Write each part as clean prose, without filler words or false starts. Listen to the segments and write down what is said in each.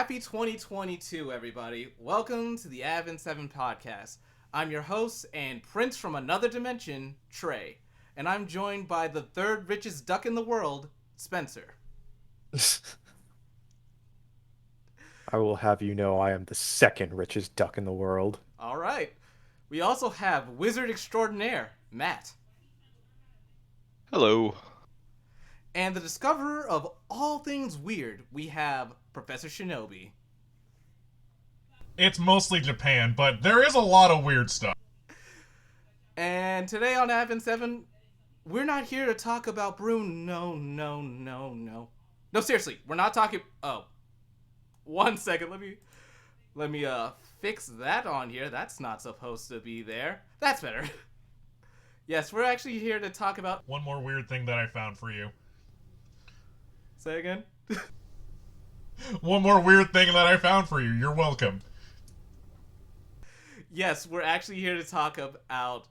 Happy 2022, everybody. Welcome to the Advent 7 podcast. I'm your host and prince from another dimension, Trey. And I'm joined by the third richest duck in the world, Spencer. I will have you know I am the second richest duck in the world. All right. We also have wizard extraordinaire, Matt. Hello. And the discoverer of all things weird, we have Professor Shinobi. It's mostly Japan, but there is a lot of weird stuff. And today on Advent 7, we're not here to talk about Bruno. No, seriously, we're not talking... Oh. 1 second, let me fix that on here. That's not supposed to be there. That's better. Yes, we're actually here to talk about... One more weird thing that I found for you. Say again? One more weird thing that I found for you. You're welcome. Yes, we're actually here to talk about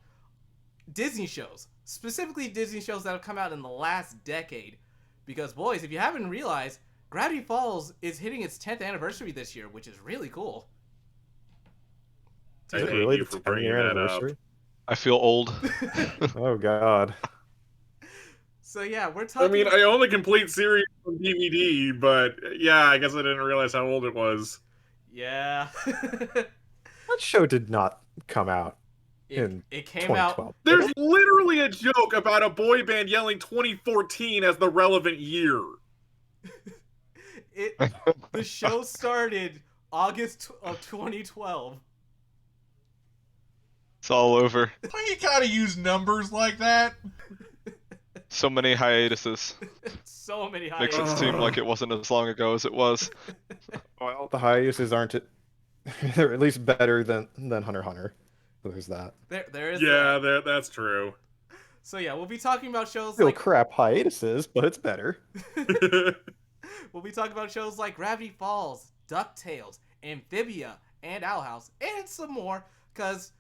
Disney shows. Specifically Disney shows that have come out in the last decade. Because, boys, if you haven't realized, Gravity Falls is hitting its 10th anniversary this year, which is really cool. Is it really the 10-year anniversary? I feel old. Oh, God. So, yeah, we're talking... I mean, I own the complete series on DVD, but yeah, I guess I didn't realize how old it was. Yeah. That show did not come out in it came 2012. out... There's literally a joke about a boy band yelling 2014 as the relevant year. The show started August of 2012. It's all over. Why you gotta use numbers like that? So many hiatuses. So many Makes it seem like it wasn't as long ago as it was. Well, the hiatuses aren't... They're at least better than Hunter x Hunter. There's that. There is Yeah, that's true. So yeah, we'll be talking about shows Still like... crap hiatuses, but it's better. We'll be talking about shows like Gravity Falls, DuckTales, Amphibia, and Owl House, and some more, because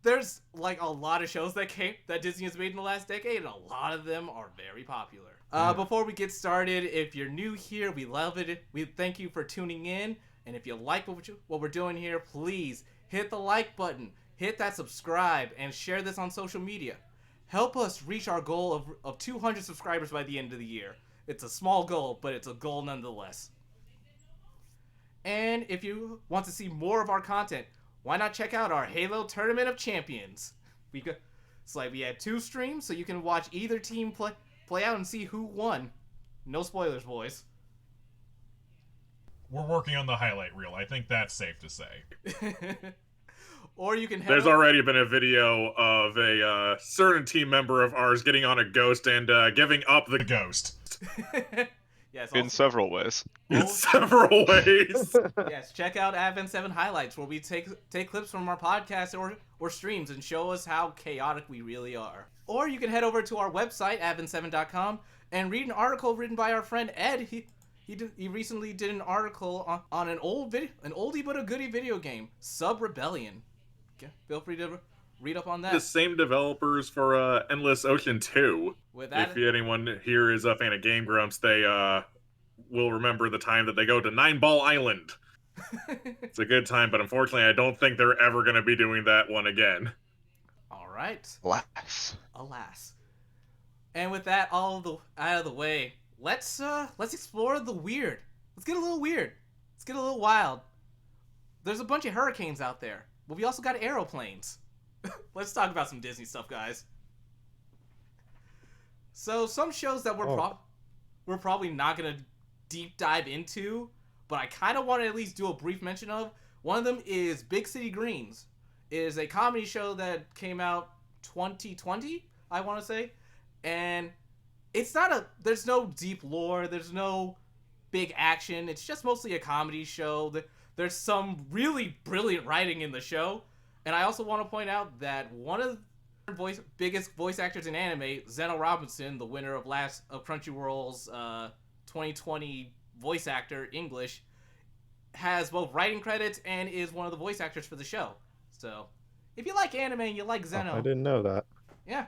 there's like a lot of shows that Disney has made in the last decade, and a lot of them are very popular. Before we get started, if you're new here, we love it. We thank you for tuning in, and if you like what we're doing here, please hit the like button, hit that subscribe, and share this on social media. Help us reach our goal of 200 subscribers by the end of the year. It's a small goal, but it's a goal nonetheless. And if you want to see more of our content, why not check out our Halo Tournament of Champions? It's like we had 2 streams, so you can watch either team play out and see who won. No spoilers, boys. We're working on the highlight reel. I think that's safe to say. Or you can There's already been a video of a certain team member of ours getting on a ghost and giving up the Ghost. Yes, In several ways. in several ways. Yes, check out Advent 7 highlights where we take clips from our podcast or streams and show us how chaotic we really are. Or you can head over to our website, advent7.com, and read an article written by our friend Ed. He recently did an article on an oldie but a goodie video game, Sub Rebellion. Feel free to read up on that. The same developers for Endless Ocean 2. With that, If anyone here is a fan of Game Grumps, they will remember the time that they go to Nine Ball Island. It's a good time, but unfortunately I don't think they're ever going to be doing that one again. All right. Alas. And with that out of the way, let's explore the weird. Let's get a little weird. Let's get a little wild. There's a bunch of hurricanes out there, but we also got aeroplanes. Let's talk about some Disney stuff, guys. So some shows that we're probably not gonna deep dive into, but I kind of want to at least do a brief mention of. One of them is Big City Greens. It is a comedy show that came out 2020, I want to say, and there's no deep lore, there's no big action. It's just mostly a comedy show. There's some really brilliant writing in the show. And I also want to point out that one of the biggest voice actors in anime, Zeno Robinson, the winner of Crunchyroll's 2020 voice actor English, has both writing credits and is one of the voice actors for the show. So, if you like anime and you like Zeno, I didn't know that. Yeah,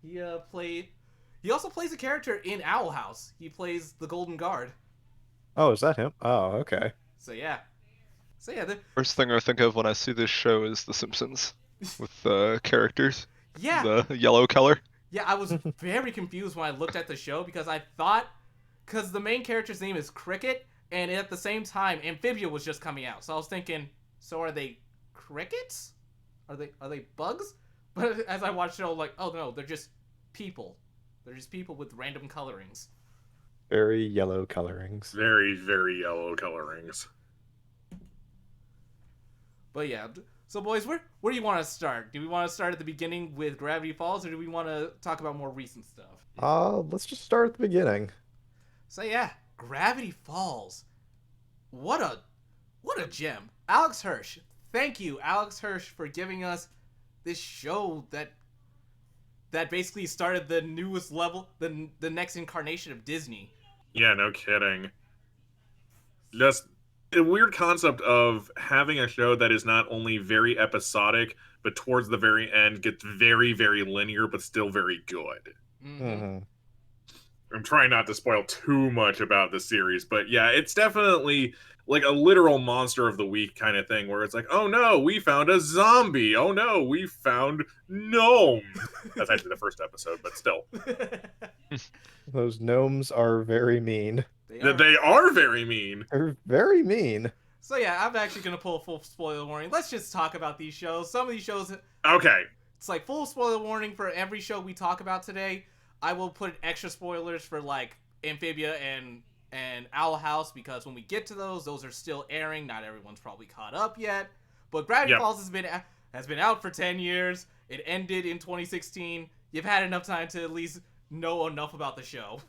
he also plays a character in Owl House. He plays the Golden Guard. Oh, is that him? Oh, okay. yeah. First thing I think of when I see this show is The Simpsons with characters. Yeah. The yellow color. Yeah, I was very confused when I looked at the show because I thought, because the main character's name is Cricket, and at the same time, Amphibia was just coming out. So I was thinking, so are they crickets? Are they bugs? But as I watched it, I was like, oh no, they're just people. They're just people with random colorings. Very yellow colorings. Very, very yellow colorings. But yeah, so boys, where do you want to start? Do we want to start at the beginning with Gravity Falls, or do we want to talk about more recent stuff? Let's just start at the beginning. So yeah, Gravity Falls. What a gem. Alex Hirsch. Thank you, Alex Hirsch, for giving us this show that basically started the newest level, the next incarnation of Disney. Yeah, no kidding. Just a weird concept of having a show that is not only very episodic, but towards the very end gets very, very linear, but still very good. Mm-hmm. I'm trying not to spoil too much about the series, but yeah, it's definitely like a literal monster of the week kind of thing where it's like, oh no, we found a zombie. Oh no, we found gnomes. That's actually the first episode, but still. Those gnomes are very mean. They are very mean. They're very mean. So yeah, I'm actually going to pull a full spoiler warning. Let's just talk about these shows. Some of these shows, Okay. it's like full spoiler warning for every show we talk about today. I will put extra spoilers for like Amphibia and Owl House because when we get to those are still airing. Not everyone's probably caught up yet. But Gravity Falls has been out for 10 years. It ended in 2016. You've had enough time to at least know enough about the show.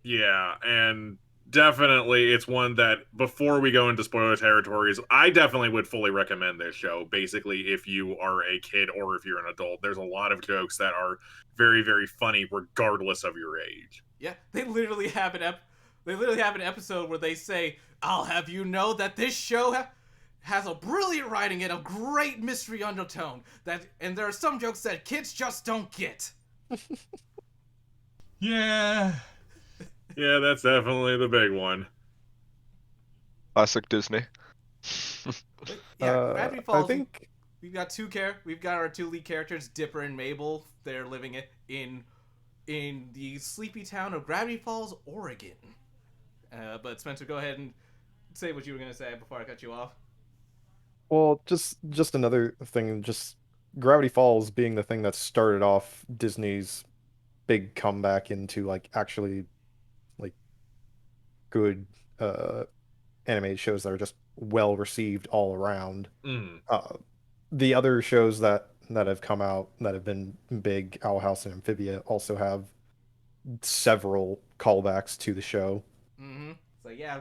Yeah, and definitely it's one that before we go into spoiler territories, I definitely would fully recommend this show. Basically, if you are a kid or if you're an adult, there's a lot of jokes that are very, very funny regardless of your age. Yeah, they literally have an episode where they say, "I'll have you know that this show has a brilliant writing and a great mystery undertone. And there are some jokes that kids just don't get." Yeah. Yeah, that's definitely the big one. Classic Disney. Yeah, Gravity Falls. I think we've got our two lead characters, Dipper and Mabel. They're living in the sleepy town of Gravity Falls, Oregon. But Spencer, go ahead and say what you were gonna say before I cut you off. Well, just another thing, just Gravity Falls being the thing that started off Disney's big comeback into like actually like good animated shows that are just well received all around. The other shows that have come out that have been big, Owl House and Amphibia, also have several callbacks to the show. Mm-hmm. So yeah,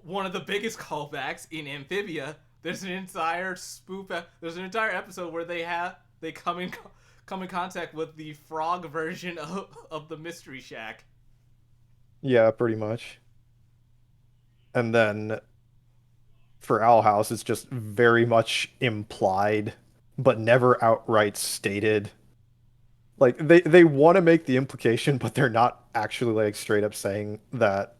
one of the biggest callbacks in Amphibia. There's an entire There's an entire episode where they come in contact with the frog version of the Mystery Shack. Yeah, pretty much. And then for Owl House, it's just very much implied, but never outright stated. Like they want to make the implication, but they're not actually like straight up saying that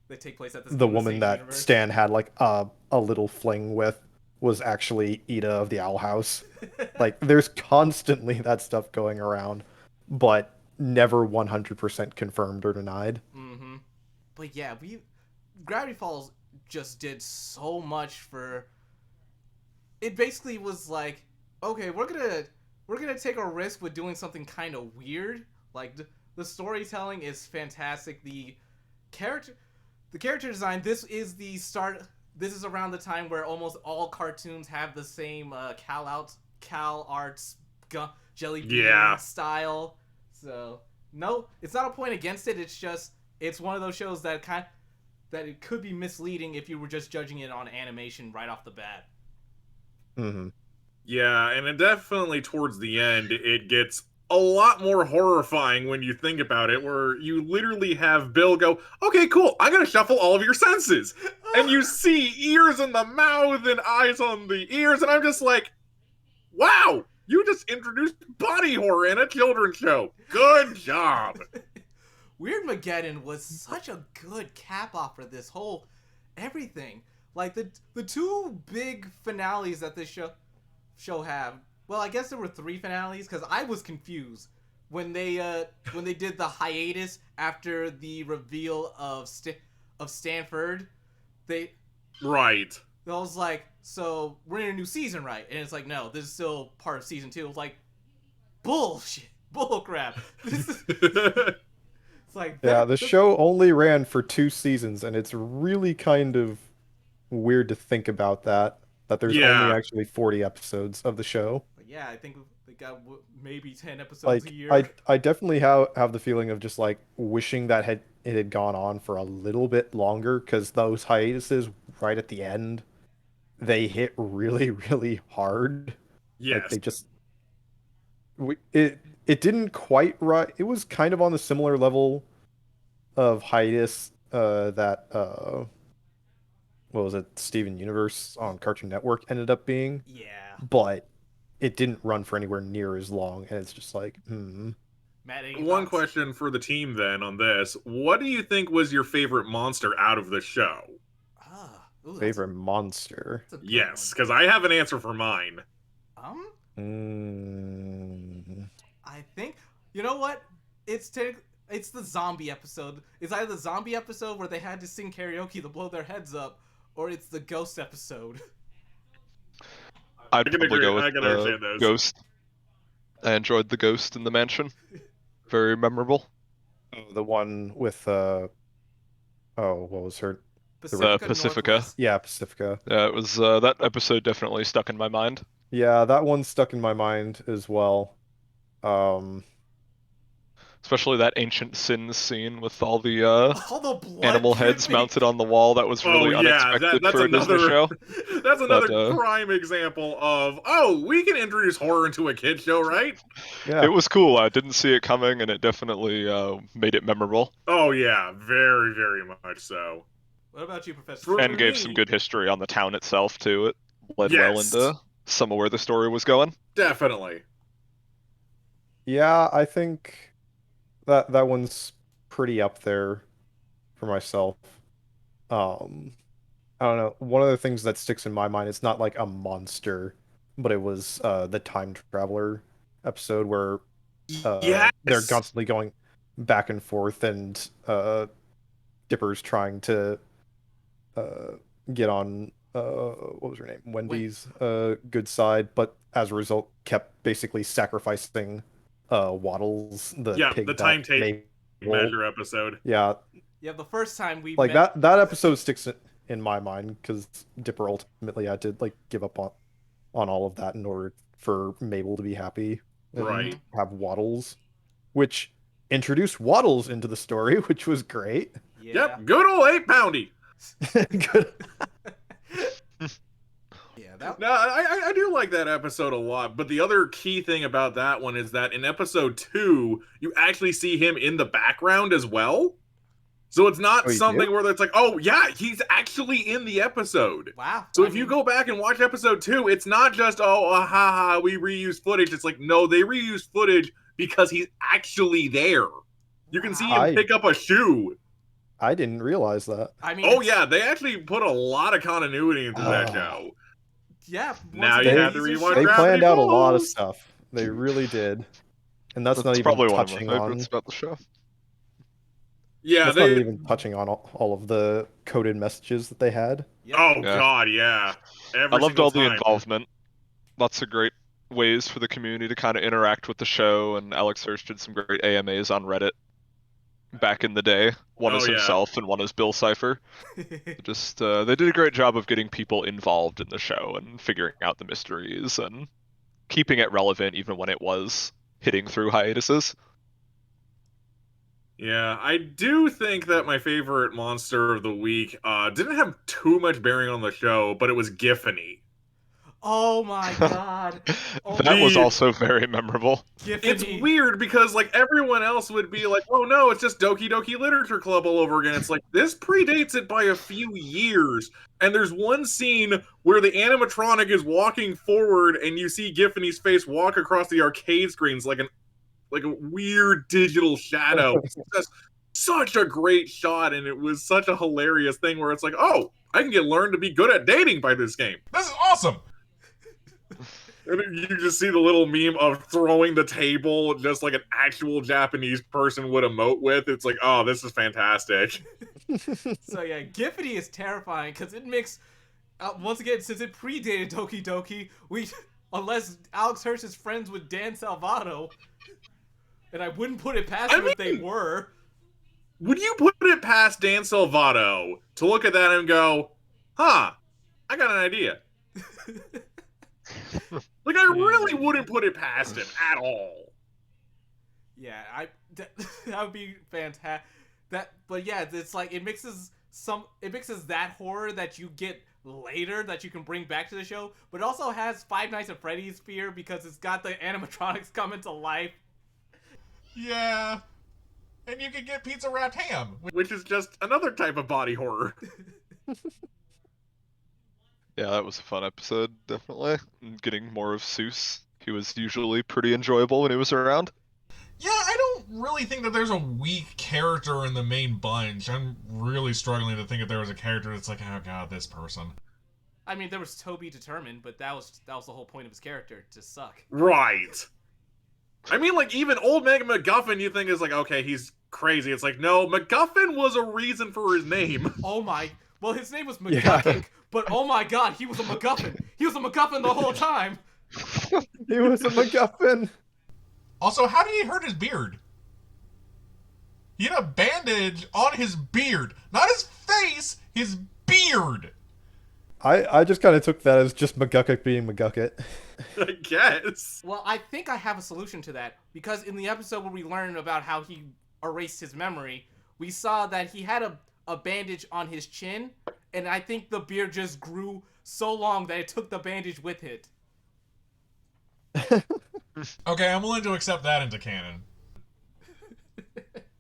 they take place at the woman that universe. Stan had like a little fling with was actually Ida of the Owl House. Like there's constantly that stuff going around, but never 100% confirmed or denied. Mm-hmm. But yeah, Gravity Falls just did so much for. It basically was like, okay, we're gonna take a risk with doing something kind of weird. Like the storytelling is fantastic. The character design. This is around the time where almost all cartoons have the same Cal Arts Jelly Bean style. So no, it's not a point against it. It's just it's one of those shows that it could be misleading if you were just judging it on animation right off the bat. Mm-hmm. Yeah, and it definitely towards the end, it gets a lot more horrifying when you think about it, where you literally have Bill go, okay, cool, I'm gonna shuffle all of your senses. And you see ears in the mouth and eyes on the ears, and I'm just like, wow, you just introduced body horror in a children's show. Good job. Weirdmageddon was such a good cap-off for this whole everything. Like the two big finales that this show have. Well, I guess there were 3 finales because I was confused when they did the hiatus after the reveal of Stanford. Right. I was like, so we're in a new season, right? And it's like, no, this is still part of season 2. It was like, bullshit, bullcrap. It's like, Yeah, the show only ran for 2 seasons, and it's really kind of weird to think about that there's only actually 40 episodes of the show. But yeah, I think they got maybe 10 episodes Like, a year. I definitely have the feeling of just like wishing that it had gone on for a little bit longer, because those hiatuses right at the end, they hit really, really hard. Yes. Like they just it didn't quite right. It was kind of on the similar level of hiatus that what was it, Steven Universe on Cartoon Network ended up being. Yeah. But it didn't run for anywhere near as long, and it's just like, One question for the team then on this. What do you think was your favorite monster out of the show? Favorite monster? Yes, because I have an answer for mine. I think, you know what? It's the zombie episode. It's either the zombie episode where they had to sing karaoke to blow their heads up, or it's the ghost episode. I'd probably go with the ghost. I enjoyed the ghost in the mansion. Very memorable. Oh, the one with what was her? Pacifica. Yeah, Pacifica. Yeah, it was that episode definitely stuck in my mind. Yeah, that one stuck in my mind as well. Especially that ancient sins scene with all the animal heads mounted on the wall. That was really unexpected for a Disney show. That's another prime example of, we can introduce horror into a kid show, right? Yeah. It was cool. I didn't see it coming, and it definitely made it memorable. Oh yeah, very, very much so. What about you, Professor? And gave some good history on the town itself, too. It led well into some of where the story was going. Definitely. Yeah, I think that one's pretty up there for myself. I don't know. One of the things that sticks in my mind, it's not like a monster, but it was the time traveler episode where they're constantly going back and forth, and Dipper's trying to get on what was her name? Wendy's good side, but as a result kept basically sacrificing Waddles, the pig, the time tape measure episode. Yeah, the first time we like met... that episode sticks in my mind because Dipper ultimately had to like give up on all of that in order for Mabel to be happy and have Waddles, which introduced Waddles into the story, which was great. Yep, good old 8-poundy. Good. No, I do like that episode a lot, but the other key thing about that one is that in episode 2, you actually see him in the background as well. So it's not something where it's like, he's actually in the episode. Wow. So if you go back and watch episode 2, it's not just, we reused footage. It's like, no, they reused footage because he's actually there. You can see him pick up a shoe. I didn't realize that. I mean, they actually put a lot of continuity into that show. Yeah. Now you have to rewatch. They planned out a lot of stuff. They really did, and that's not even probably touching one of my favorites about the show. Yeah, that's not even touching on all of the coded messages that they had. God, yeah. I loved all the involvement. Lots of great ways for the community to kind of interact with the show, and Alex Hirsch did some great AMAs on Reddit back in the day. One as himself and one as Bill Cipher. Just they did a great job of getting people involved in the show and figuring out the mysteries and keeping it relevant even when it was hitting through hiatuses. Yeah, I do think that my favorite monster of the week didn't have too much bearing on the show, but it was Giffany. Oh my god. That was also very memorable. It's weird because like everyone else would be like, oh no, it's just Doki Doki Literature Club all over again. It's like, this predates it by a few years. And there's one scene where the animatronic is walking forward and you see Giffany's face walk across the arcade screens like a weird digital shadow. It's just such a great shot, and it was such a hilarious thing where it's like, oh, I can learn to be good at dating by this game. This is awesome. And you just see the little meme of throwing the table just like an actual Japanese person would emote with. It's like, oh, this is fantastic. So yeah, Giffity is terrifying because it makes, once again, since it predated Doki Doki, unless Alex Hirsch is friends with Dan Salvato, and I wouldn't put it past them if they were. Would you put it past Dan Salvato to look at that and go, huh, I got an idea? Like, I really wouldn't put it past him at all. Yeah, that would be fantastic. But yeah, it's like it mixes that horror that you get later that you can bring back to the show, but it also has Five Nights at Freddy's fear because it's got the animatronics coming to life. Yeah. And you can get pizza wrapped ham. Which is just another type of body horror. Yeah, that was a fun episode, definitely. And getting more of Seuss. He was usually pretty enjoyable when he was around. Yeah, I don't really think that there's a weak character in the main bunch. I'm really struggling to think if there was a character that's like, oh god, this person. I mean, there was Toby Determined, but that was the whole point of his character, to suck. Right. I mean, like, even old Mega MacGuffin you think is like, okay, he's crazy. It's like, no, MacGuffin was a reason for his name. Oh my... Well, his name was McGuffin, but oh my god, he was a MacGuffin. He was a MacGuffin the whole time. He was a MacGuffin. Also, how did he hurt his beard? He had a bandage on his beard. Not his face, his beard. I just kind of took that as just McGucket being McGucket. I guess. Well, I think I have a solution to that, because in the episode where we learned about how he erased his memory, we saw that he had a bandage on his chin, and I think the beard just grew so long that it took the bandage with it. Okay, I'm willing to accept that into canon.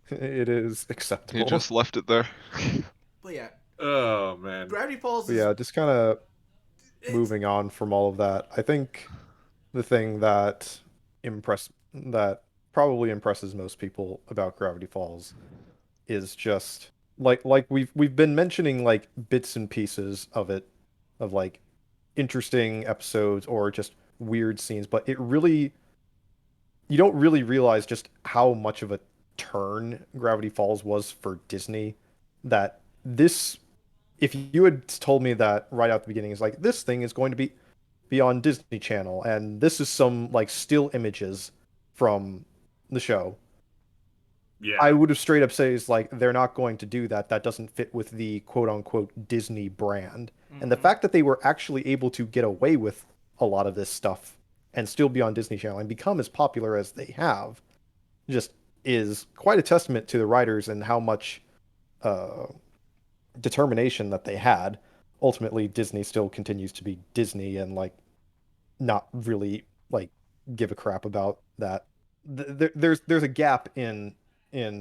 It is acceptable. He just left it there. But yeah. Oh, man. Gravity Falls is... Yeah, just kind of moving on from all of that. I think the thing that probably impresses most people about Gravity Falls is just like we've been mentioning like bits and pieces of it, of like interesting episodes or just weird scenes, but you don't really realize just how much of a turn Gravity Falls was for Disney. That this, if you had told me that right out the beginning, is like, this thing is going to be on Disney Channel, and this is some like still images from the show, Yeah. I would have straight up said, is like, they're not going to do that. That doesn't fit with the quote unquote Disney brand. Mm-hmm. And the fact that they were actually able to get away with a lot of this stuff and still be on Disney Channel and become as popular as they have just is quite a testament to the writers and how much determination that they had. Ultimately, Disney still continues to be Disney and like not really like give a crap about that. There's a gap in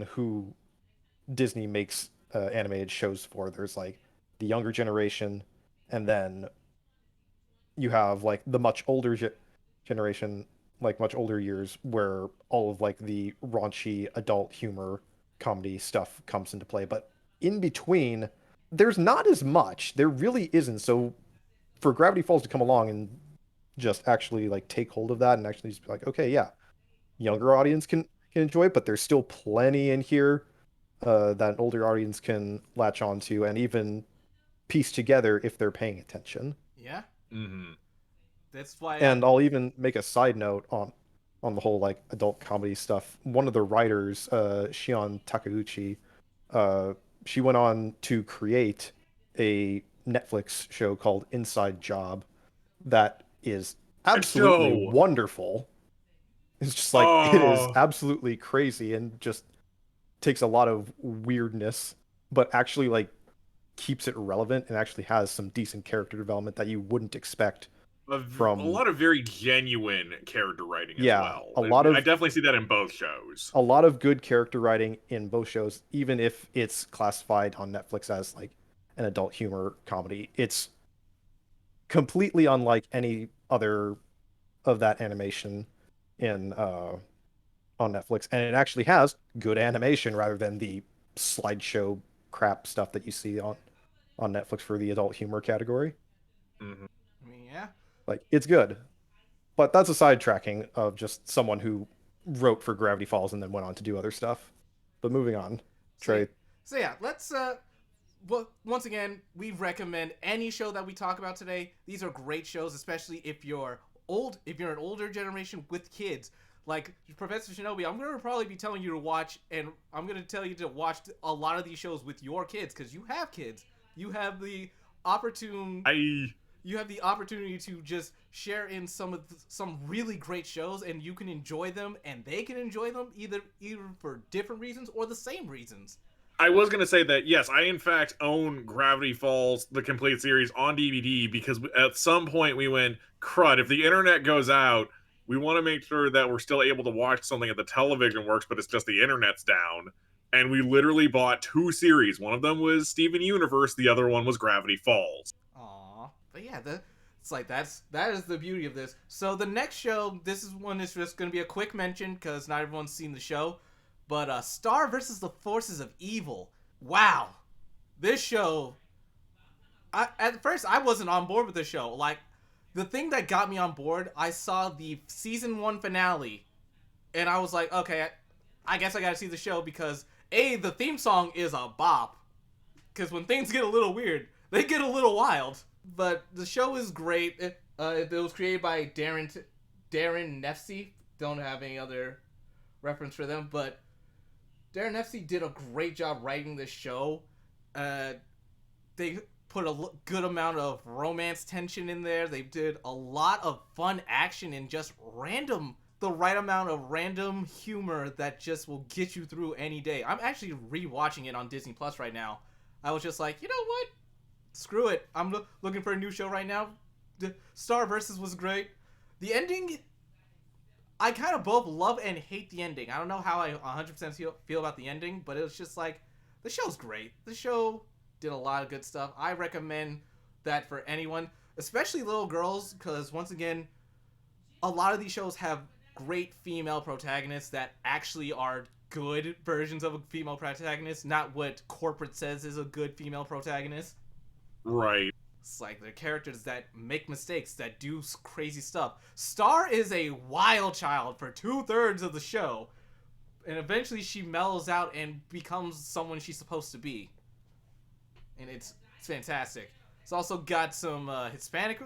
who Disney makes animated shows for. There's like the younger generation, and then you have like the much older generation, like much older years, where all of like the raunchy adult humor comedy stuff comes into play. But in between, there's not as much. There really isn't. So for Gravity Falls to come along and just actually like take hold of that and actually just be like, okay, yeah, younger audience can enjoy it, but there's still plenty in here that an older audience can latch onto and even piece together if they're paying attention. Yeah. Mm-hmm. That's why. And I'll even make a side note on the whole like adult comedy stuff. One of the writers, Shion Takeuchi, she went on to create a Netflix show called Inside Job that is absolutely wonderful. It's just like, it is absolutely crazy and just takes a lot of weirdness, but actually like keeps it relevant and actually has some decent character development that you wouldn't expect from a lot of very genuine character writing as well. I definitely see that in both shows. A lot of good character writing in both shows, even if it's classified on Netflix as like an adult humor comedy. It's completely unlike any other of that animation in on Netflix, and it actually has good animation rather than the slideshow crap stuff that you see on Netflix for the adult humor category. Mhm. I mean, yeah. Like, it's good, but that's a sidetracking of just someone who wrote for Gravity Falls and then went on to do other stuff. But moving on, Trey. So yeah, let's well, once again, we recommend any show that we talk about today. These are great shows, especially if you're an older generation with kids. Like Professor Shinobi, I'm gonna probably be telling you to watch, and I'm gonna tell you to watch a lot of these shows with your kids, because you have kids. You have the you have the opportunity to just share in some really great shows, and you can enjoy them, and they can enjoy them either for different reasons or the same reasons. I was going to say that, yes, I in fact own Gravity Falls, the complete series, on DVD, because at some point we went, crud, if the internet goes out, we want to make sure that we're still able to watch something if the television works, but it's just the internet's down. And we literally bought 2 series. One of them was Steven Universe, the other one was Gravity Falls. Aww. But yeah, it's like that is the beauty of this. So the next show, this one is just going to be a quick mention, because not everyone's seen the show. But Star versus the Forces of Evil. Wow. This show, at first I wasn't on board with the show. Like, the thing that got me on board, I saw the season 1 finale, and I was like, okay, I guess I gotta see the show, because the theme song is a bop. Because when things get a little weird, they get a little wild. But the show is great. It was created by Darren Nefsey. Don't have any other reference for them, but Darren Nefsey did a great job writing this show. They put a good amount of romance tension in there. They did a lot of fun action and just the right amount of random humor that just will get you through any day. I'm actually rewatching it on Disney Plus right now. I was just like, you know what? Screw it. I'm looking for a new show right now. The Star Versus was great. The ending, I kind of both love and hate the ending. I don't know how I 100% feel about the ending, but it was just like, the show's great. The show did a lot of good stuff. I recommend that for anyone, especially little girls, because once again, a lot of these shows have great female protagonists that actually are good versions of a female protagonist, not what corporate says is a good female protagonist. Right. It's like they're characters that make mistakes, that do crazy stuff. Star is a wild child for 2/3 of the show, and eventually she mellows out and becomes someone she's supposed to be. And it's fantastic. It's also got some Hispanic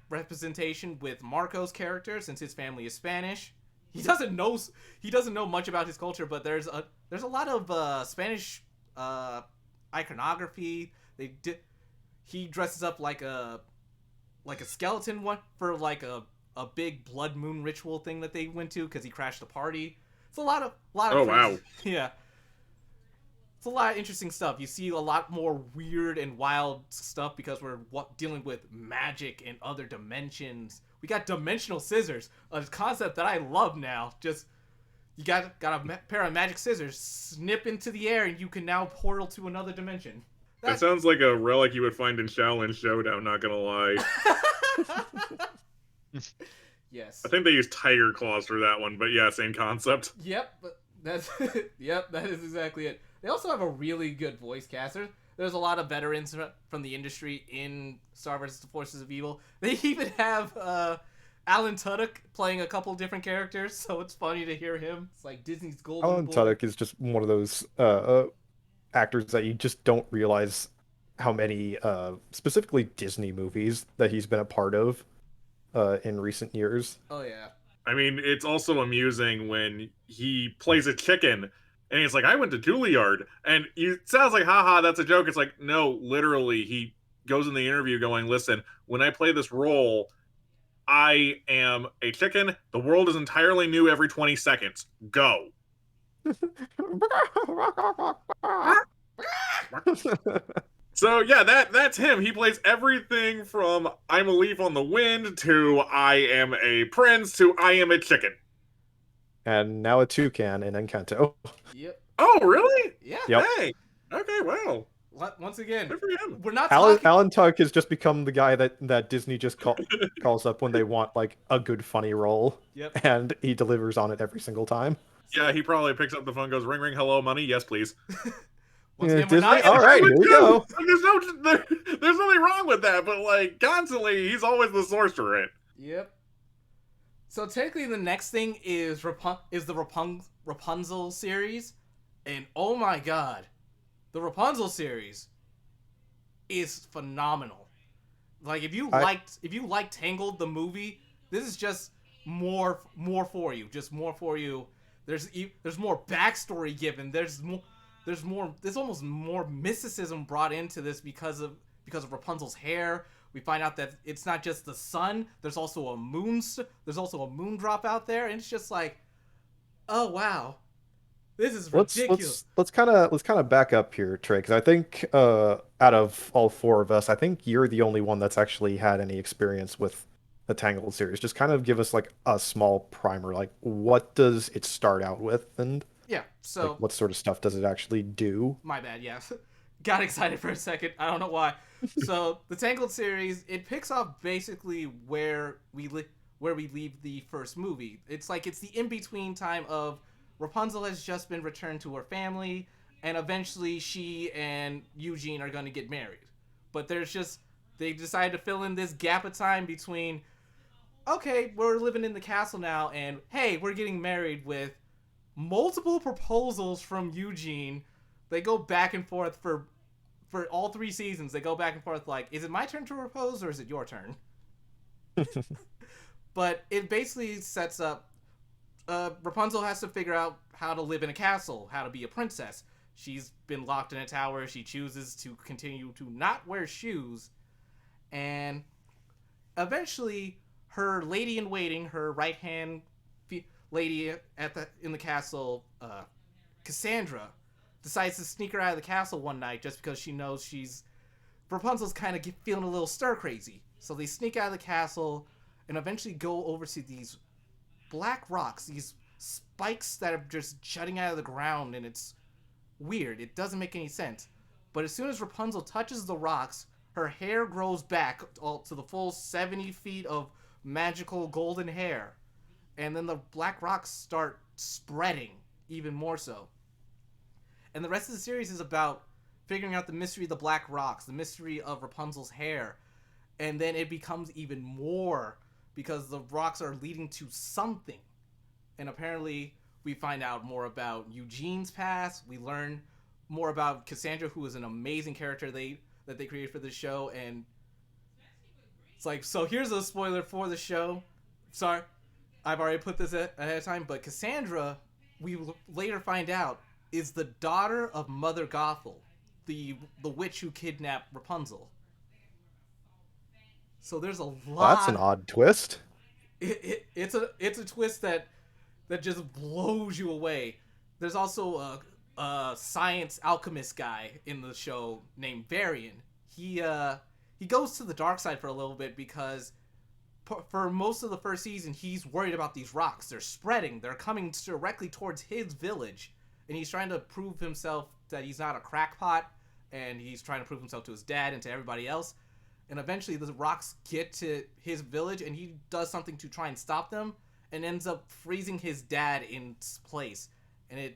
representation with Marco's character, since his family is Spanish. He doesn't know much about his culture, but there's a lot of Spanish iconography. He dresses up like a skeleton one for like a big blood moon ritual thing that they went to because he crashed a party. It's a lot of oh wow. Yeah. It's a lot of interesting stuff. You see a lot more weird and wild stuff because we're dealing with magic and other dimensions. We got dimensional scissors, a concept that I love now. Just you got a pair of magic scissors, snip into the air, and you can now portal to another dimension. That sounds like a relic you would find in Shaolin Showdown, not gonna lie. Yes. I think they used tiger claws for that one, but yeah, same concept. Yep, but that is exactly it. They also have a really good voice caster. There's a lot of veterans from the industry in Star vs. the Forces of Evil. They even have Alan Tudyk playing a couple different characters, so it's funny to hear him. It's like Disney's golden Alan boy. Tudyk is just one of those actors that you just don't realize how many specifically Disney movies that he's been a part of in recent years. Oh yeah. I mean, it's also amusing when he plays a chicken and he's like, I went to Juilliard, and it sounds like, haha, that's a joke. It's like, no, literally, he goes in the interview going, listen, when I play this role, I am a chicken. The world is entirely new every 20 seconds. Go. So yeah, that's him. He plays everything from I'm a leaf on the wind to I am a prince to I am a chicken. And now a toucan in Encanto. Yep. Oh, really? Yeah. Yep. Hey. Okay, wow. Once again, Good for him. we're not talking. Alan Tuck has just become the guy that Disney just calls up when they want like a good funny role. Yep. And he delivers on it every single time. Yeah, he probably picks up the phone, goes ring ring, hello, money, yes please. Once again, we're Disney? not. All right, here we go. There's nothing wrong with that, but like constantly, he's always the source for it. Yep. So technically, the next thing is the Rapunzel series, and oh my god, the Rapunzel series is phenomenal. Like if you liked Tangled the movie, this is just more for you. Just more for you. There's more backstory given. There's almost more mysticism brought into this because of Rapunzel's hair. We find out that it's not just the sun. There's also a moon drop out there, and it's just like, oh wow, this is ridiculous. Let's kind of back up here, Trey, because I think out of all four of us, I think you're the only one that's actually had any experience with the Tangled series. Just kind of give us like a small primer, like what does it start out with, and yeah, so like, what sort of stuff does it actually do? My bad, yeah. Got excited for a second. I don't know why. So the Tangled series, it picks up basically where we leave the first movie. It's the in-between time of Rapunzel has just been returned to her family, and eventually she and Eugene are going to get married. But they decided to fill in this gap of time between, okay, we're living in the castle now, and hey, we're getting married, with multiple proposals from Eugene. They go back and forth for all 3 seasons. They go back and forth like, is it my turn to propose or is it your turn? But it basically sets up Rapunzel has to figure out how to live in a castle, how to be a princess. She's been locked in a tower. She chooses to continue to not wear shoes. And eventually, her lady-in-waiting, her right-hand lady in the castle, Cassandra, decides to sneak her out of the castle one night just because she knows Rapunzel's kind of feeling a little stir-crazy. So they sneak out of the castle and eventually go over to these black rocks, these spikes that are just jutting out of the ground, and it's weird. It doesn't make any sense. But as soon as Rapunzel touches the rocks, her hair grows back to the full 70 feet of magical golden hair. And then the black rocks start spreading even more so. And the rest of the series is about figuring out the mystery of the black rocks, the mystery of Rapunzel's hair. And then it becomes even more because the rocks are leading to something. And apparently we find out more about Eugene's past. We learn more about Cassandra, who is an amazing character that they created for the show. And it's like, so here's a spoiler for the show. Sorry, I've already put this ahead of time, but Cassandra, we later find out, is the daughter of Mother Gothel, the witch who kidnapped Rapunzel. So there's a lot. Well, that's an odd twist. It's a twist that just blows you away. There's also a science alchemist guy in the show named Varian. He goes to the dark side for a little bit because for most of the first season he's worried about these rocks. They're spreading. They're coming directly towards his village. And he's trying to prove himself that he's not a crackpot, and he's trying to prove himself to his dad and to everybody else. And eventually the rocks get to his village, and he does something to try and stop them, and ends up freezing his dad in place. And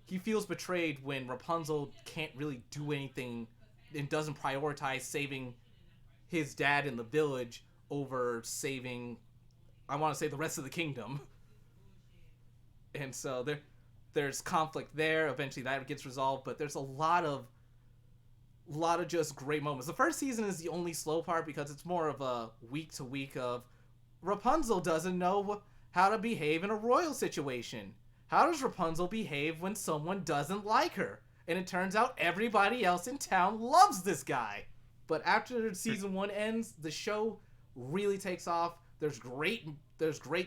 he feels betrayed when Rapunzel can't really do anything and doesn't prioritize saving his dad in the village over saving, I want to say, the rest of the kingdom. And so there's conflict there. Eventually that gets resolved, but there's a lot of just great moments. The first season is the only slow part because it's more of a week to week of Rapunzel doesn't know how to behave in a royal situation. How does Rapunzel behave when someone doesn't like her? And it turns out everybody else in town loves this guy. But after season 1 ends, the show really takes off. There's great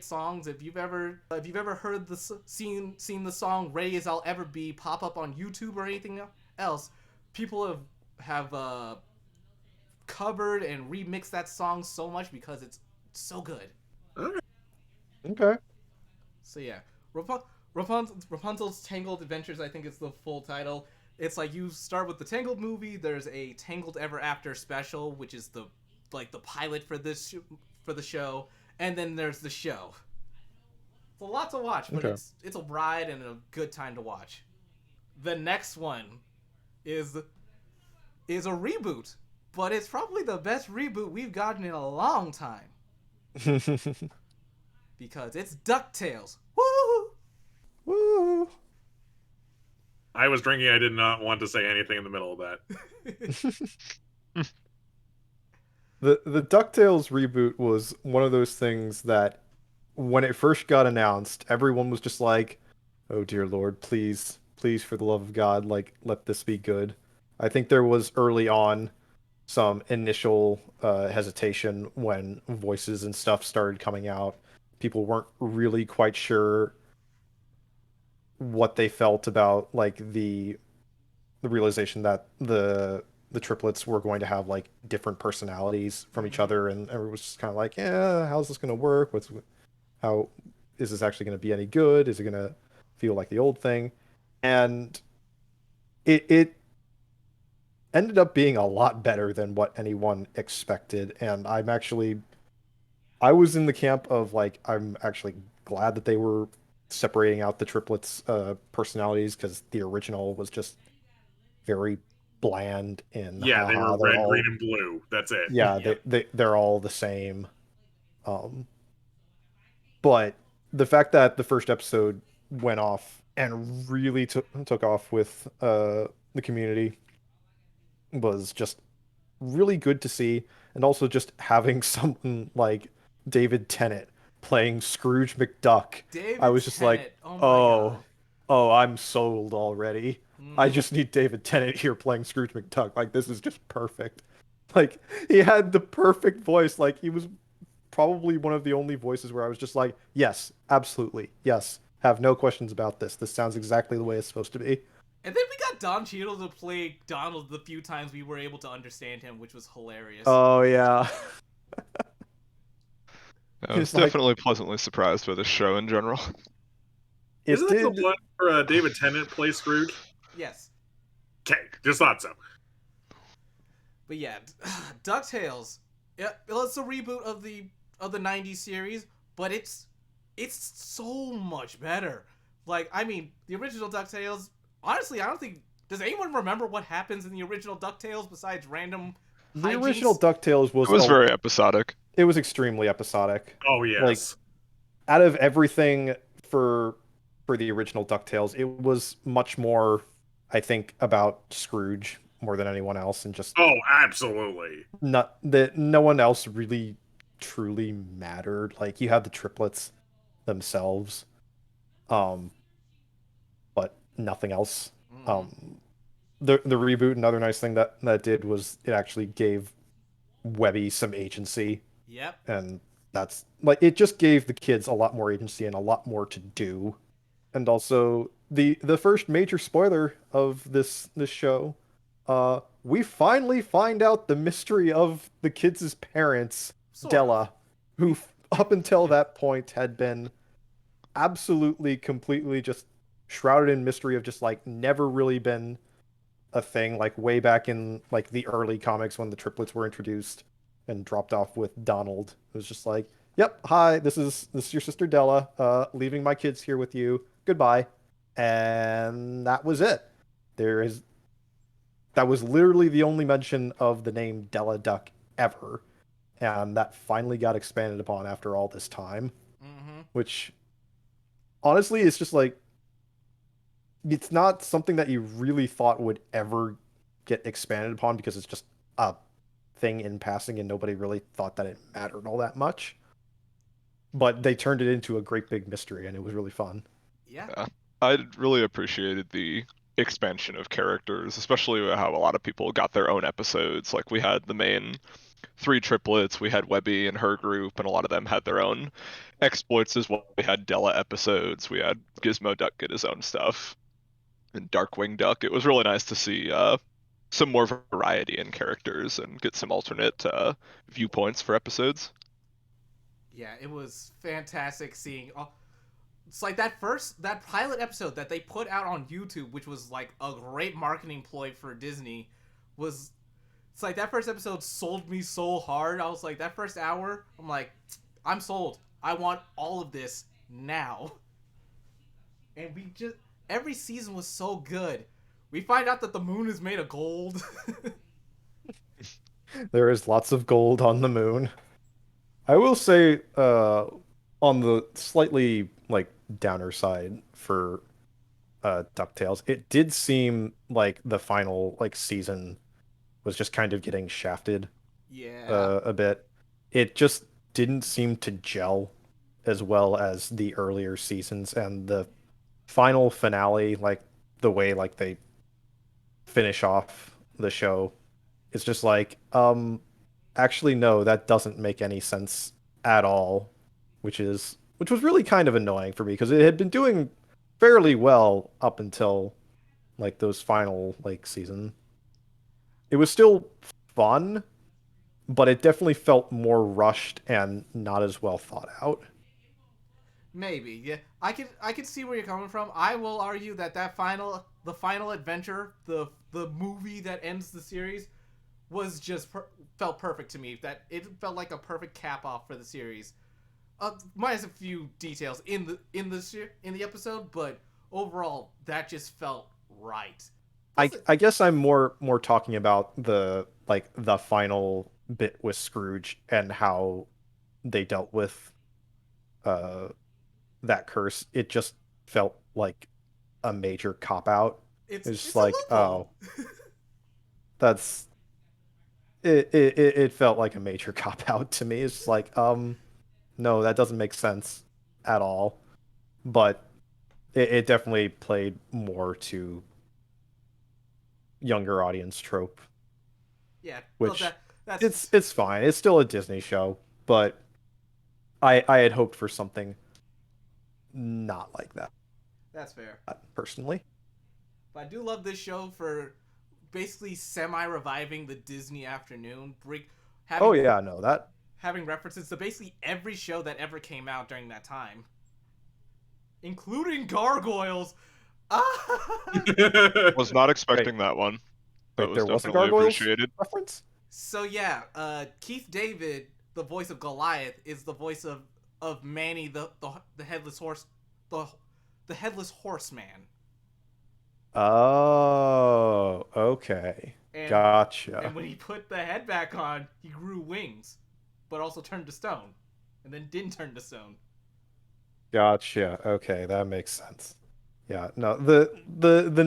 songs. If you've ever heard seen the song "Ready as I'll Ever Be" pop up on YouTube or anything else, people have covered and remixed that song so much because it's so good. Okay. So yeah, Rapunzel's Tangled Adventures, I think is the full title. It's like you start with the Tangled movie. There's a Tangled Ever After special, which is the pilot for for the show, and then there's the show. It's a lot to watch, but Okay. it's a ride and a good time to watch. The next one is a reboot, but it's probably the best reboot we've gotten in a long time because it's DuckTales. Woo! Woo! I was drinking. I did not want to say anything in the middle of that. The DuckTales reboot was one of those things that when it first got announced, everyone was just like, "Oh dear Lord, please, please for the love of God, like let this be good." I think there was early on some initial hesitation when voices and stuff started coming out. People weren't really quite sure what they felt about like the realization that the triplets were going to have like different personalities from each other, and everyone was just kind of like, yeah, how's this going to work? How is this actually going to be any good? Is it going to feel like the old thing? And it ended up being a lot better than what anyone expected, and I was in the camp of like, I'm actually glad that they were separating out the triplets personalities, because the original was just very bland and Yeah, they were red, all, green, and blue. That's it. yeah, Yep. they're all the same. But the fact that the first episode went off and really took off with the community was just really good to see, and also just having someone like David Tennant playing Scrooge McDuck, David I was just Tennant. like, Oh my oh, god. oh, I'm sold already. I Mhm. just need David Tennant here playing Scrooge McDuck. Like, this is just perfect. Like, he had the perfect voice. Like, he was probably one of the only voices where I was just like, yes, absolutely, yes, have no questions about this. This sounds exactly the way it's supposed to be. And then we got Don Cheadle to play Donald the few times we were able to understand him, which was hilarious. Oh yeah. I was It's like, definitely pleasantly surprised by the show in general. it Isn't that the did. one where David Tennant plays Scrooge? Yes. Okay, just thought so. But yeah, DuckTales. Yeah, it's a reboot of the '90s series, but it's so much better. Like, I mean, the original DuckTales. Honestly, I don't think. Does anyone remember what happens in the original DuckTales besides random The hijinks? original DuckTales It was very episodic. It was extremely episodic. Oh yes. Like, out of everything for the original DuckTales, it was much more, I think, about Scrooge more than anyone else, and just Oh, absolutely. not that no one else really truly mattered. Like, you had the triplets themselves, but nothing else. The reboot, another nice thing that did was it actually gave Webby some agency, Yep. and that's like, it just gave the kids a lot more agency and a lot more to do. And also the first major spoiler of this show, we finally find out the mystery of the kids' parents, Sort of. Della, who up until that point had been absolutely completely just shrouded in mystery, of just like never really been a thing, like way back in like the early comics when the triplets were introduced and dropped off with Donald. It was just like, yep, hi, this is your sister Della, leaving my kids here with you. Goodbye. And that was it. That was literally the only mention of the name Della Duck ever. And that finally got expanded upon after all this time. Mm-hmm. Which, honestly, it's just like, it's not something that you really thought would ever get expanded upon, because it's just a thing in passing and nobody really thought that it mattered all that much. But they turned it into a great big mystery, and it was really fun. Yeah. I really appreciated the expansion of characters, especially how a lot of people got their own episodes. Like, we had the main three triplets, we had Webby and her group, and a lot of them had their own exploits as well. We had Della episodes, we had Gizmo Duck get his own stuff, and Darkwing Duck. It was really nice to see some more variety in characters and get some alternate viewpoints for episodes. Yeah, it was fantastic seeing It's like that pilot episode that they put out on YouTube, which was like a great marketing ploy for Disney, was it's like that first episode sold me so hard. I was like, that first hour, I'm like, I'm sold. I want all of this now. And every season was so good. We find out that the moon is made of gold. There is lots of gold on the moon. I will say, on the slightly like downer side for DuckTales, it did seem like the final like season was just kind of getting shafted a bit. It just didn't seem to gel as well as the earlier seasons, and the final finale, like the way like they finish off the show, it's just like, actually no, that doesn't make any sense at all, which was really kind of annoying for me because it had been doing fairly well up until like those final like season. It was still fun, but it definitely felt more rushed and not as well thought out. Maybe, yeah. I could see where you're coming from. I will argue that the final adventure, the movie that ends the series, was just felt perfect to me. That it felt like a perfect cap off for the series. Minus a few details in the episode, but overall that just felt right. I guess I'm more talking about the final bit with Scrooge and how they dealt with that curse. It just felt like a major cop out. It's like, oh, that's it felt like a major cop out to me. It's like, no, that doesn't make sense at all. But it definitely played more to younger audience trope. Yeah, which that's it's fine. It's still a Disney show, but I had hoped for something not like that. That's fair. Personally. But I do love this show for basically semi-reviving the Disney afternoon. Having references to basically every show that ever came out during that time. Including Gargoyles. Was not expecting that one. Wait, there was a Gargoyles reference? So yeah, Keith David, the voice of Goliath, is the voice of Manny, the headless horse, the headless horseman. Oh, okay. Gotcha. And when he put the head back on, he grew wings, but also turned to stone, and then didn't turn to stone. Gotcha. Okay, that makes sense. Yeah, no, the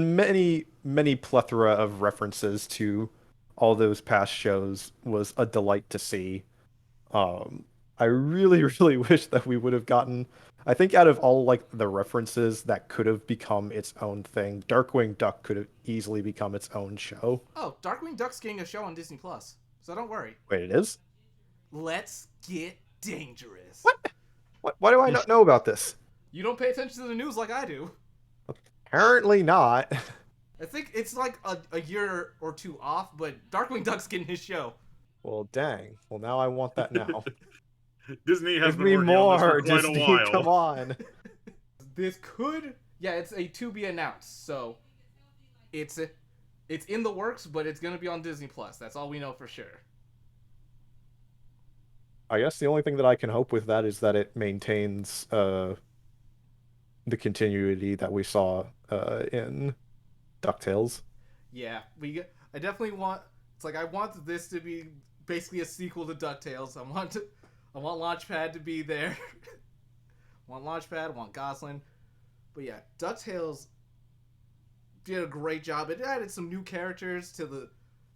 many plethora of references to all those past shows was a delight to see. I really, really wish that we would have gotten, I think out of all like the references that could have become its own thing, Darkwing Duck could have easily become its own show. Oh, Darkwing Duck's getting a show on Disney Plus, so don't worry. Wait, it is? Let's get dangerous. What? Why do I not know about this? You don't pay attention to the news like I do. Apparently not. I think it's like a year or two off, but Darkwing Duck's getting his show. Well, dang. Well, now I want that now. Disney has Give been me working more, on this for quite Disney, a while. come on. This could, yeah, it's a to be announced. So it's in the works, but it's gonna be on Disney Plus. That's all we know for sure. I guess the only thing that I can hope with that is that it maintains the continuity that we saw in DuckTales. Yeah, I definitely want. It's like I want this to be basically a sequel to DuckTales. I want Launchpad to be there. I want Launchpad. I want Goslin. But yeah, DuckTales did a great job. It added some new characters to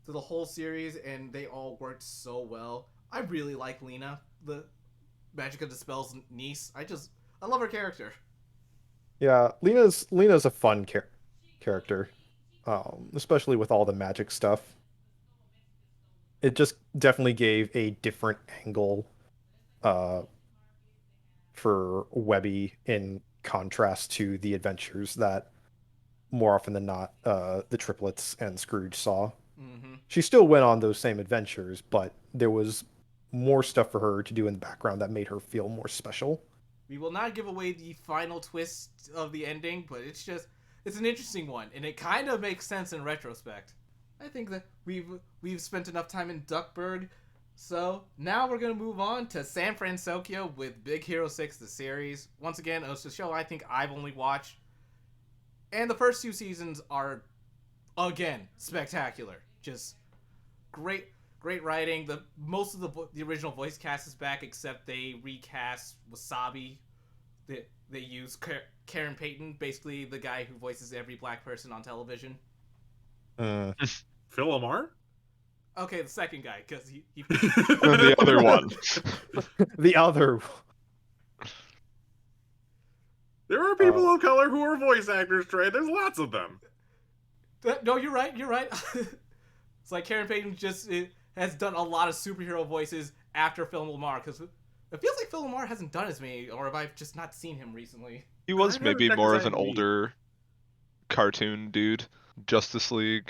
the whole series, and they all worked so well. I really like Lena, the Magica Dispel's niece. I love her character. Yeah, Lena's a fun character, especially with all the magic stuff. It just definitely gave a different angle for Webby in contrast to the adventures that more often than not the triplets and Scrooge saw. Mm-hmm. She still went on those same adventures, but there was more stuff for her to do in the background that made her feel more special. We will not give away the final twist of the ending, but it's an interesting one, and it kind of makes sense in retrospect. I think that we've spent enough time in Duckburg, so now we're gonna move on to San Francisco with Big Hero 6, the series. Once again, it's a show I think I've only watched, and the first 2 seasons are, again, spectacular. Just great writing. Most of the original voice cast is back, except they recast Wasabi. They use Karen Payton, basically the guy who voices every black person on television. Phil LaMarr? Okay, the second guy, because he The other one. The other. There are people of color who are voice actors, Trey. There's lots of them. No, you're right. It's like Karen Payton has done a lot of superhero voices after Phil LaMarr, because it feels like Phil LaMarr hasn't done as many, or have I just not seen him recently? He was maybe more of an IMDb. older cartoon dude. Justice League.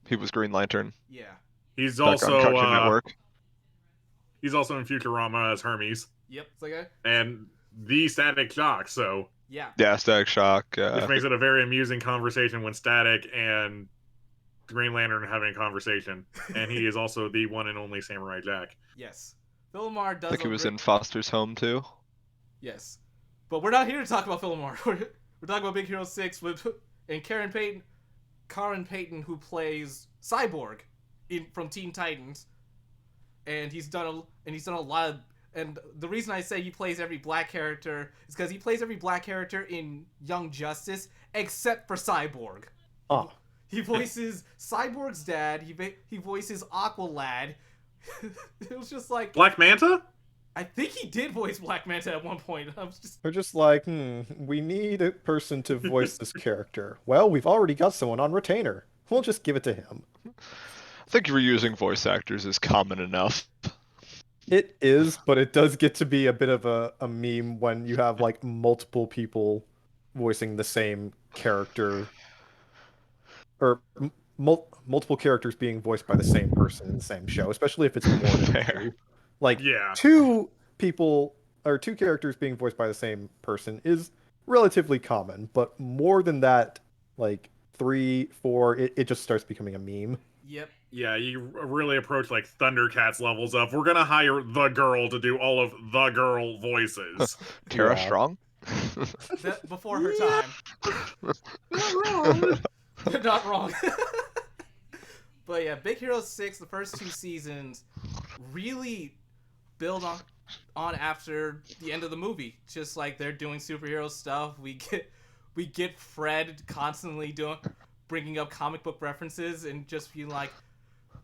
He was Green Lantern. Yeah. He's Back on Cartoon Network. He's also in Futurama as Hermes Yep. It's like a and the Static Shock. So yeah. Yeah, Static Shock. which makes it a very amusing conversation when Static and Green Lantern are having a conversation, and he is also the one and only Samurai Jack. Yes. Phil LaMarr I does. think he was in Foster's Home too. Yes, but we're not here to talk about Phil LaMarr. We're talking about Big Hero 6 and Karen Payton, who plays Cyborg from Teen Titans, and he's done a lot of. And the reason I say he plays every black character is because he plays every black character in Young Justice except for Cyborg. Oh. He voices Cyborg's dad. He voices Aqualad. It was just like Black Manta? I think he did voice Black Manta at one point. I was just They're just like, we need a person to voice this character. Well, we've already got someone on retainer. We'll just give it to him. I think reusing voice actors is common enough. It is, but it does get to be a bit of a meme when you have like multiple people voicing the same character, or multiple characters being voiced by the same person in the same show, especially if it's more than Fair. two. Like Yeah. 2 people or 2 characters being voiced by the same person is relatively common, but more than that, like 3, 4, it just starts becoming a meme. yep. Yeah, you really approach like Thundercats levels of we're gonna hire the girl to do all of the girl voices. Tara Yeah. Strong. Before her time. Not wrong. But yeah, Big Hero 6, the first 2 seasons really build on after the end of the movie. Just like they're doing superhero stuff. We get Fred constantly bringing up comic book references and just being like,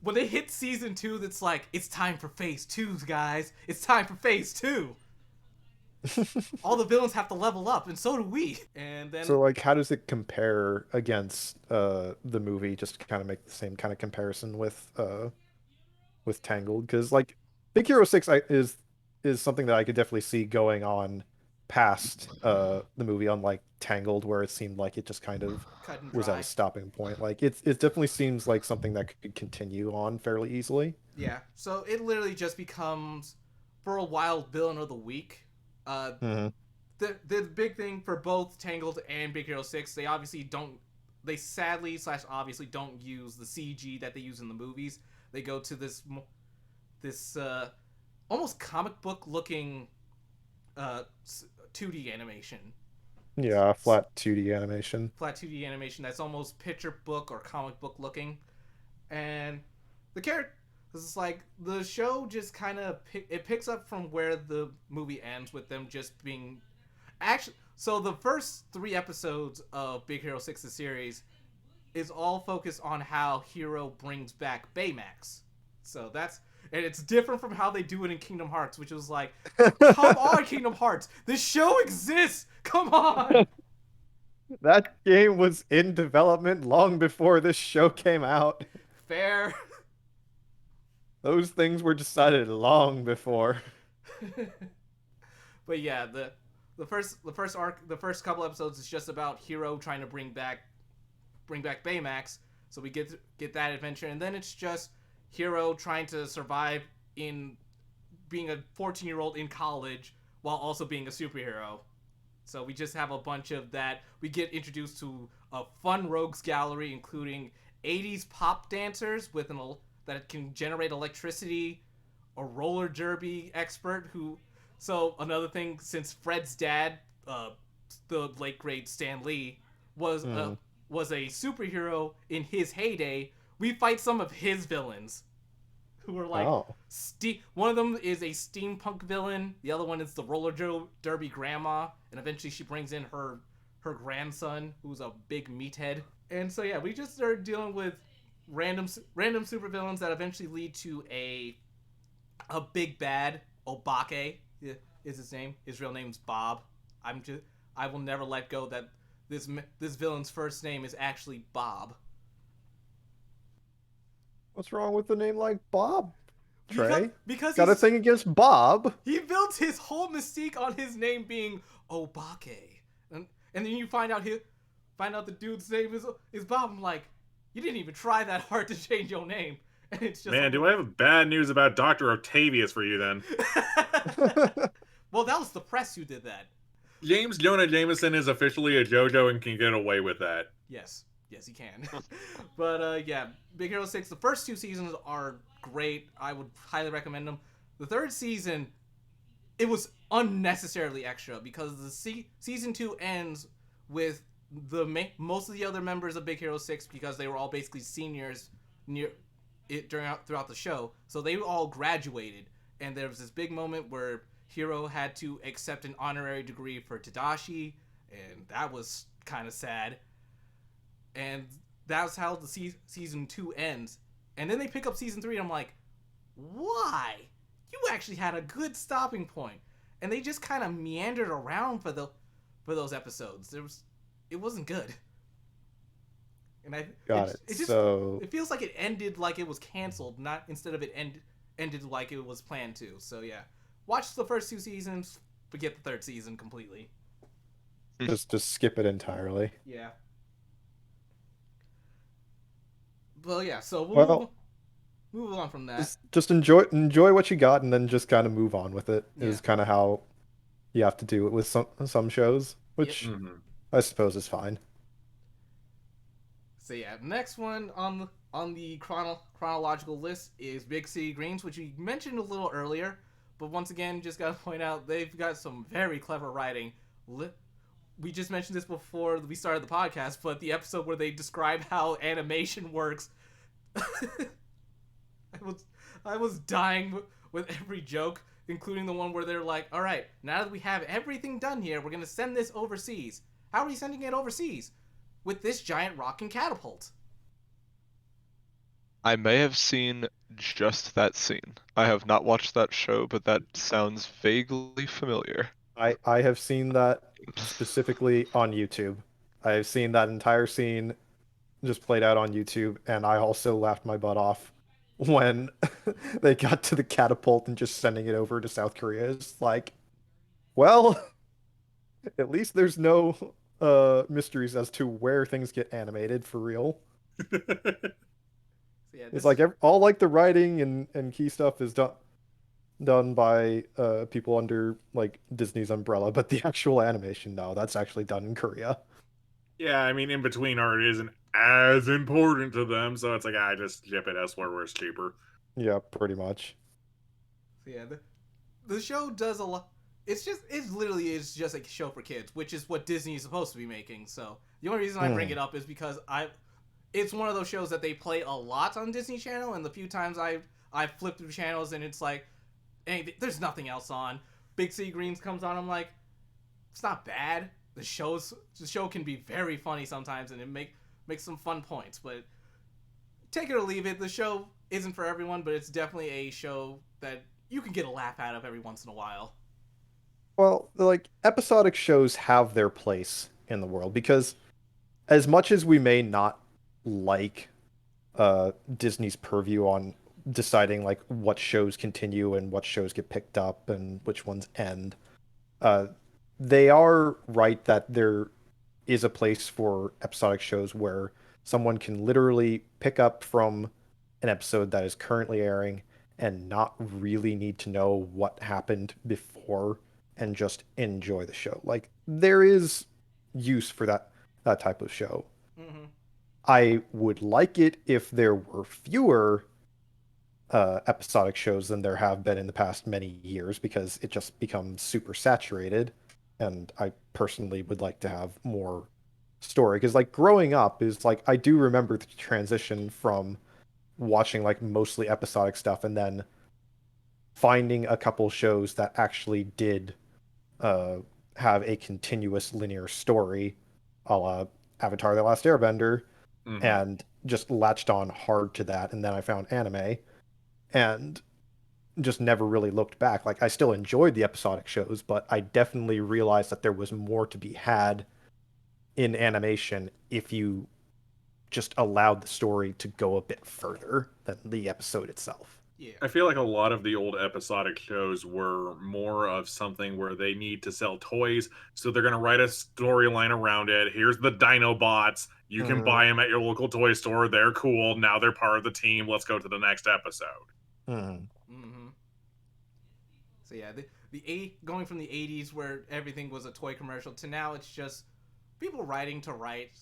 when they hit season 2, that's like, it's time for phase 2, guys. It's time for phase 2. All the villains have to level up, and so do we. And then So like, how does it compare against the movie? Just to kind of make the same kind of comparison with Tangled, because like Big Hero 6 is something that I could definitely see going on past the movie, unlike Tangled, where it seemed like it just kind of cut and was at dry. a stopping point. Like it definitely seems like something that could continue on fairly easily. Yeah, so it literally just becomes, for a while, villain of the week. The big thing for both Tangled and Big Hero 6, they sadly / obviously don't use the CG that they use in the movies. They go to this almost comic book looking 2D animation. Yeah, flat 2D animation. Flat 2D animation that's almost picture book or comic book looking. And the character, this is like, the show just kind of, it picks up from where the movie ends with them just being, actually, so the first 3 episodes of Big Hero 6, the series, is all focused on how Hero brings back Baymax. So that's, and it's different from how they do it in Kingdom Hearts, which was like, come on, Kingdom Hearts, this show exists, come on! That game was in development long before this show came out. Fair. Those things were decided long before. But yeah, the first arc, the first couple episodes is just about Hero trying to bring back Baymax. So we get that adventure, and then it's just Hero trying to survive in being a 14-year-old in college while also being a superhero. So we just have a bunch of that. We get introduced to a fun rogues gallery, including 80s pop dancers with that can generate electricity, a roller derby expert who. So another thing, since Fred's dad, the late great Stan Lee, was a superhero in his heyday, we fight some of his villains, who are like one of them is a steampunk villain, the other one is the roller derby grandma, and eventually she brings in her grandson, who's a big meathead. And so yeah, we just started dealing with random supervillains that eventually lead to a big bad. Obake is his name. His real name's Bob. I will never let go that this villain's first name is actually Bob. What's wrong with the name like Bob? Trey? Because got a thing against Bob. He built his whole mystique on his name being Obake, and then you find out the dude's name is Bob. I'm like, you didn't even try that hard to change your name, and it's just man. Do I have bad news about Dr. Octavius for you then? Well, that was the press who did that. James Jonah Jameson is officially a JoJo and can get away with that. Yes, he can. But yeah, Big Hero 6. The first 2 seasons are great. I would highly recommend them. The third season, it was unnecessarily extra because the season 2 ends with most of the other members of Big Hero 6, because they were all basically seniors throughout the show. So they all graduated, and there was this big moment where Hiro had to accept an honorary degree for Tadashi, and that was kind of sad. And that's how the season 2 ends. And then they pick up season 3, and I'm like, why? You actually had a good stopping point. And they just kind of meandered around for those episodes. It wasn't good. And it feels like it ended like it was canceled, not instead of it ended like it was planned to. So yeah, watch the first 2 seasons, forget the 3rd season completely. Just skip it entirely. Yeah. Well, yeah. So we'll move on from that. Just enjoy what you got, and then just kind of move on with it. Is kind of how you have to do it with some shows, which I suppose is fine. So yeah, next one on the chronological list is Big City Greens, which we mentioned a little earlier, but once again, just gotta point out they've got some very clever writing. We just mentioned this before we started the podcast, but the episode where they describe how animation works, I was dying with every joke, including the one where they're like, all right, now that we have everything done here, we're going to send this overseas. How are we sending it overseas? With this giant rock and catapult. I may have seen just that scene. I have not watched that show, but that sounds vaguely familiar. I have seen that specifically on YouTube. I have seen that entire scene just played out on YouTube, and I also laughed my butt off when they got to the catapult and just sending it over to South Korea. It's like, well, at least there's no mysteries as to where things get animated for real. So yeah, it's like all like the writing and key stuff is done by people under like Disney's umbrella, but the actual animation, no, that's actually done in Korea. Yeah, I mean, in between art isn't as important to them, so it's like, I just ship it elsewhere where it's cheaper. Yeah, pretty much. So yeah, the show does a lot. It literally is just a show for kids, which is what Disney is supposed to be making. So the only reason I bring it up is because it's one of those shows that they play a lot on Disney Channel, and the few times I've flipped through channels and it's like, hey, there's nothing else on. Big City Greens comes on, I'm like, it's not bad. The show can be very funny sometimes, and it makes some fun points, but take it or leave it. The show isn't for everyone, but it's definitely a show that you can get a laugh out of every once in a while. Well, like, episodic shows have their place in the world, because as much as we may not like Disney's purview on deciding like what shows continue and what shows get picked up and which ones end, they are right that there is a place for episodic shows where someone can literally pick up from an episode that is currently airing and not really need to know what happened before and just enjoy the show. Like there is use for that type of show. Mm-hmm. I would like it if there were fewer episodic shows than there have been in the past many years, because it just becomes super saturated. And I personally would like to have more story, because like growing up is like I do remember the transition from watching like mostly episodic stuff and then finding a couple shows that actually did uh, have a continuous linear story, a la Avatar: The Last Airbender, and just latched on hard to that. And then I found anime and just never really looked back. Like I still enjoyed the episodic shows, but I definitely realized that there was more to be had in animation if you just allowed the story to go a bit further than the episode itself. Yeah. I feel like a lot of the old episodic shows were more of something where they need to sell toys, so they're going to write a storyline around it. Here's the Dinobots. You can buy them at your local toy store. They're cool. Now they're part of the team. Let's go to the next episode. Mm-hmm. So yeah, going from the 80s where everything was a toy commercial to now it's just people writing to write.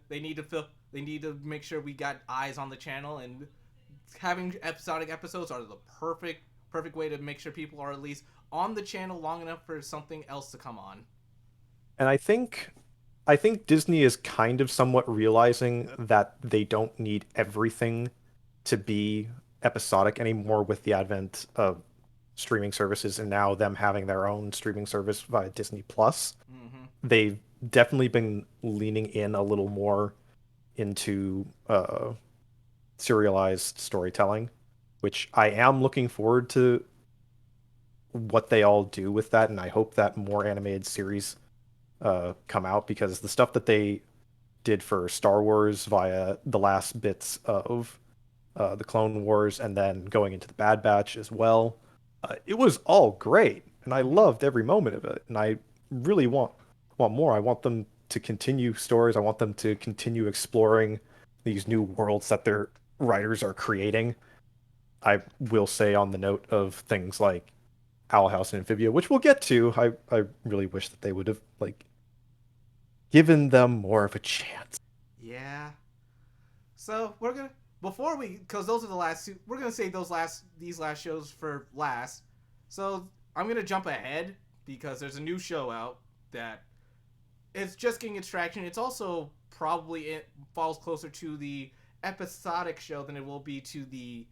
They need to make sure we got eyes on the channel, and having episodic episodes are the perfect way to make sure people are at least on the channel long enough for something else to come on. And I think Disney is kind of somewhat realizing that they don't need everything to be episodic anymore with the advent of streaming services and now them having their own streaming service via Disney Plus. Mm-hmm. They've definitely been leaning in a little more into serialized storytelling, which I am looking forward to what they all do with that, and I hope that more animated series come out, because the stuff that they did for Star Wars via the last bits of the Clone Wars and then going into the Bad Batch as well, it was all great, and I loved every moment of it, and I really want more. I want them to continue stories. I want them to continue exploring these new worlds that their writers are creating. I will say, on the note of things like Owl House and Amphibia, which we'll get to, I really wish that they would have like given them more of a chance. Yeah. So we're gonna because those are the last two. We're gonna save these last shows for last. So I'm gonna jump ahead because there's a new show out that it's just getting its traction. It's also it falls closer to the episodic show than it will be to the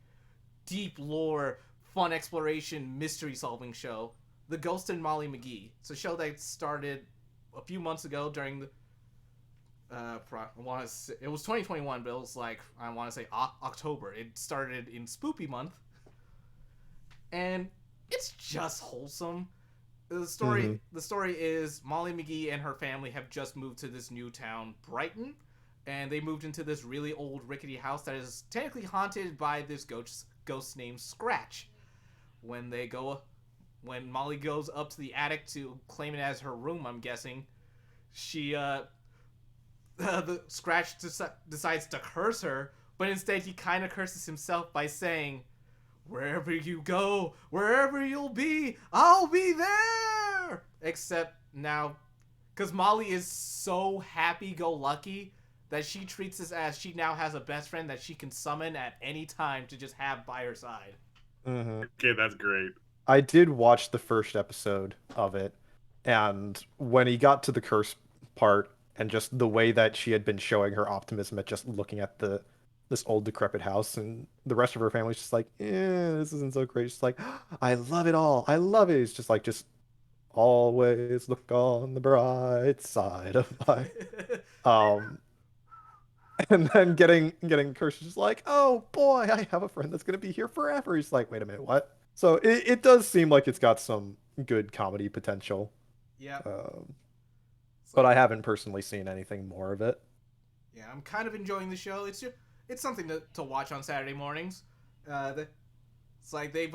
deep lore, fun exploration, mystery solving show, The Ghost and Molly McGee. It's a show that started a few months ago during the it was 2021, but it was like, I want to say October. It started in Spoopy month, and it's just wholesome. The story is Molly McGee and her family have just moved to this new town, Brighton, and they moved into this really old rickety house that is technically haunted by this ghost named Scratch. When Molly goes up to the attic to claim it as her room, I'm guessing, the Scratch decides to curse her, but instead he kind of curses himself by saying, "Wherever you go, wherever you'll be, I'll be there!" Except now, because Molly is so happy-go-lucky that she treats this as she now has a best friend that she can summon at any time to just have by her side. Mm-hmm. Okay, that's great. I did watch the first episode of it, and when he got to the curse part, and just the way that she had been showing her optimism at just looking at this old decrepit house, and the rest of her family's just like, this isn't so great. She's like, I love it all. I love it. It's just like, just always look on the bright side of life. And then getting cursed, just like, oh boy, I have a friend that's gonna be here forever. He's like, wait a minute, what? So it does seem like it's got some good comedy potential. Yeah. But I haven't personally seen anything more of it. Yeah, I'm kind of enjoying the show. It's something to watch on Saturday mornings. It's like they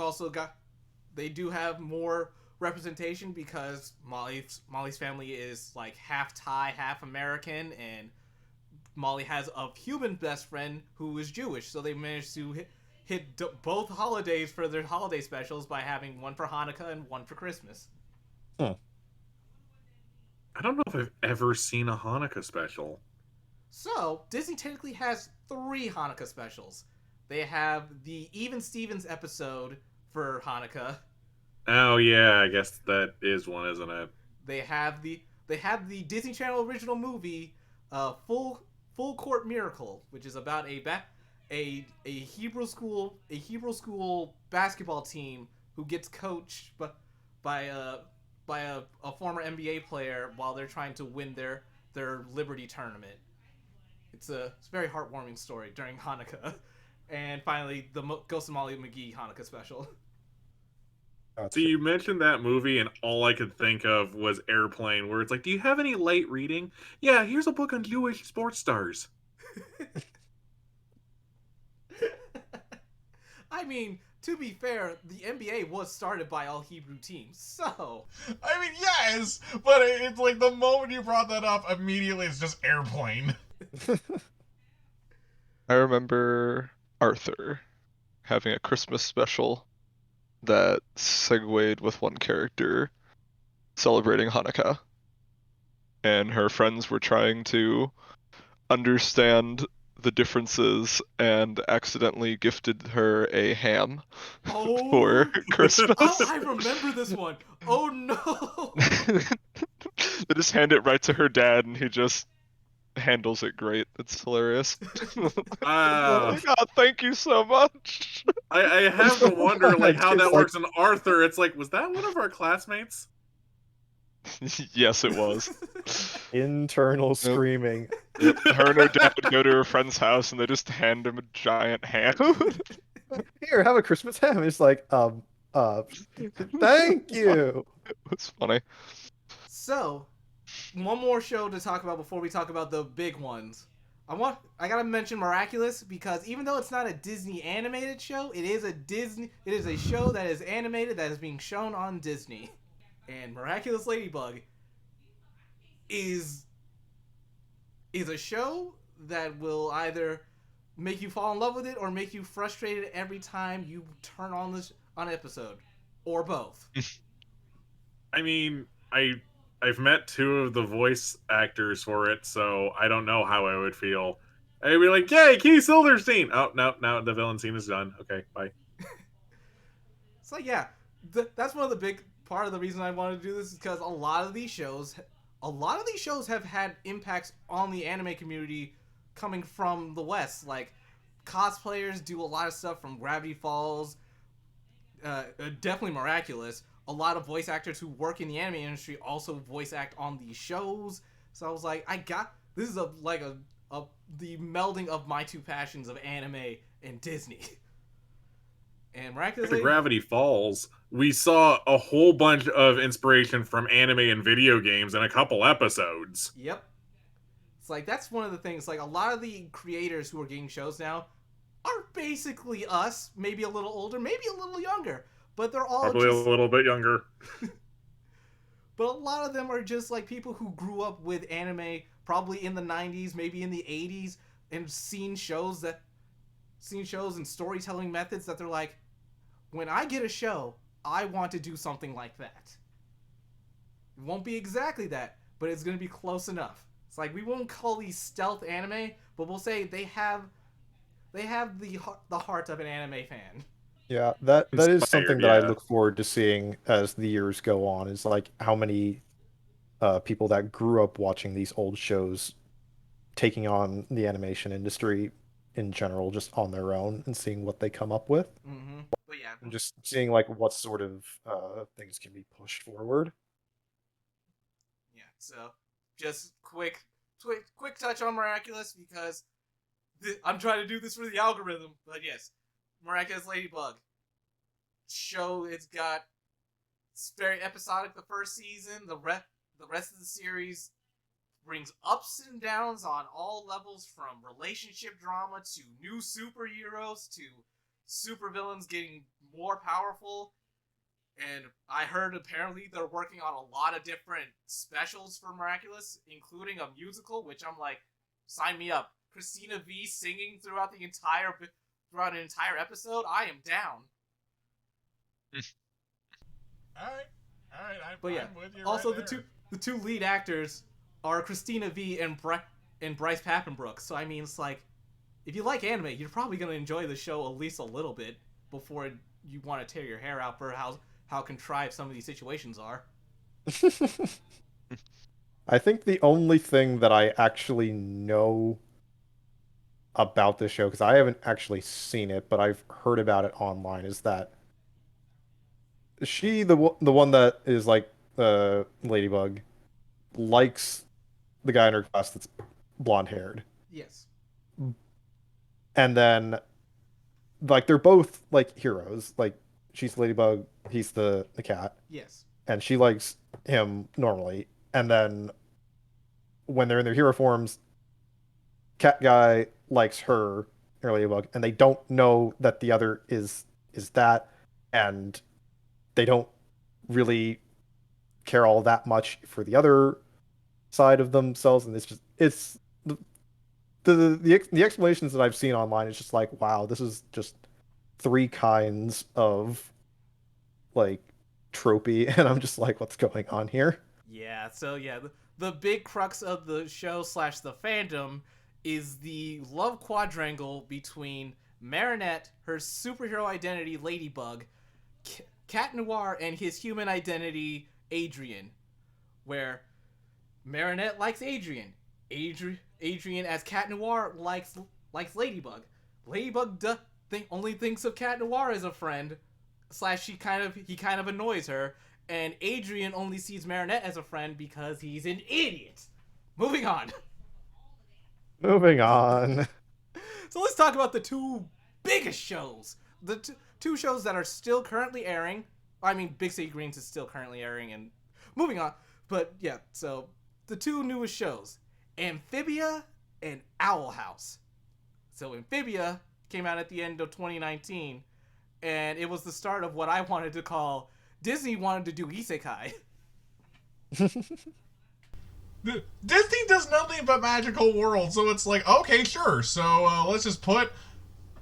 do have more representation because Molly's family is like half Thai, half American, and Molly has a human best friend who is Jewish. So they managed to hit both holidays for their holiday specials by having one for Hanukkah and one for Christmas. I don't know if I've ever seen a Hanukkah special. So, Disney technically has 3 Hanukkah specials. They have the Even Stevens episode for Hanukkah. Oh yeah, I guess that is one, isn't it? They have the Disney Channel original movie, Full Court Miracle, which is about a Hebrew school basketball team who gets coached by a former NBA player while they're trying to win their Liberty tournament. It's a very heartwarming story during Hanukkah. And finally, the Ghost of Molly McGee Hanukkah special. So you mentioned that movie, and all I could think of was Airplane, where it's like, do you have any light reading? Yeah, here's a book on Jewish sports stars. I mean, to be fair, the NBA was started by all Hebrew teams, so... I mean, yes, but it's like the moment you brought that up, immediately it's just Airplane. I remember Arthur having a Christmas special that segued with one character celebrating Hanukkah. And her friends were trying to understand the differences and accidentally gifted her a ham for Christmas. Oh, I remember this one. Oh no! They just hand it right to her dad and he just handles it great. It's hilarious. Oh God, thank you so much. I have to wonder like how that works in Arthur. It's like, was that one of our classmates? Yes, it was. Internal screaming. Yep. Her and her dad would go to her friend's house and they just hand him a giant ham. Here, have a Christmas ham. It's like, thank you. It's funny. So, one more show to talk about before we talk about the big ones. I gotta mention Miraculous because even though it's not a Disney animated show, it is a show that is animated that is being shown on Disney. And Miraculous Ladybug is a show that will either make you fall in love with it or make you frustrated every time you turn on an episode, or both. I mean, I've met 2 of the voice actors for it, so I don't know how I would feel. I'd be like, yay, Keith Silverstein! Oh, no, the villain scene is done. Okay, bye. So yeah, that's one of the big part of the reason I wanted to do this is because a lot of these shows have had impacts on the anime community coming from the West. Like, cosplayers do a lot of stuff from Gravity Falls, definitely Miraculous. A lot of voice actors who work in the anime industry also voice act on these shows. So I was like, this is the melding of my 2 passions of anime and Disney. And Miraculously, Gravity Falls, we saw a whole bunch of inspiration from anime and video games in a couple episodes. Yep. It's like, that's one of the things, like, a lot of the creators who are getting shows now are basically us, maybe a little older, maybe a little younger, but they're all probably a little bit younger. But a lot of them are just like people who grew up with anime probably in the 90s, maybe in the 80s, and seen shows and storytelling methods that they're like, when I get a show, I want to do something like that. It won't be exactly that, but it's going to be close enough. It's like, we won't call these stealth anime, but we'll say they have the heart of an anime fan. Yeah, that is something that I look forward to seeing as the years go on, is like how many people that grew up watching these old shows taking on the animation industry in general just on their own and seeing what they come up with. Mm-hmm. But yeah. And just seeing like what sort of things can be pushed forward. Yeah, so just quick touch on Miraculous because I'm trying to do this for the algorithm, but yes, Miraculous Ladybug show. It's very episodic. The first season, the rest of the series brings ups and downs on all levels, from relationship drama to new superheroes to supervillains getting more powerful. And I heard apparently they're working on a lot of different specials for Miraculous, including a musical, which I'm like, sign me up. Christina V singing throughout an entire episode, I am down. Alright. All right, But yeah, I'm with you also right the two lead actors are Christina V and Bryce Papenbrook. So I mean, it's like, if you like anime, you're probably gonna enjoy the show at least a little bit before you want to tear your hair out for how contrived some of these situations are. I think the only thing that I actually know about this show, because I haven't actually seen it, but I've heard about it online, is that the one that is like Ladybug, likes the guy in her class that's blonde haired. Yes. And then like they're both like heroes. Like she's Ladybug, he's the cat. Yes. And she likes him normally. And then when they're in their hero forms, cat guy likes her, Ladybug, and they don't know that the other is that, and they don't really care all that much for the other side of themselves, and it's the explanations that I've seen online is just like, wow, this is just three kinds of like tropey, and I'm just like, what's going on here? Yeah, so yeah, the big crux of the show / the fandom is the love quadrangle between Marinette, her superhero identity Ladybug, Cat Noir, and his human identity Adrian, where Marinette likes Adrian. Adrian as Cat Noir likes Ladybug. Ladybug only thinks of Cat Noir as a friend, / he kind of annoys her, and Adrian only sees Marinette as a friend because he's an idiot. Moving on. Moving on. So let's talk about the two biggest shows. The two shows that are still currently airing. I mean, Big City Greens is still currently airing, and moving on. But yeah, so the two newest shows, Amphibia and Owl House. So Amphibia came out at the end of 2019, and it was the start of what I wanted to call Disney wanted to do isekai. Disney does nothing but magical worlds, so it's like, okay, sure. So let's just put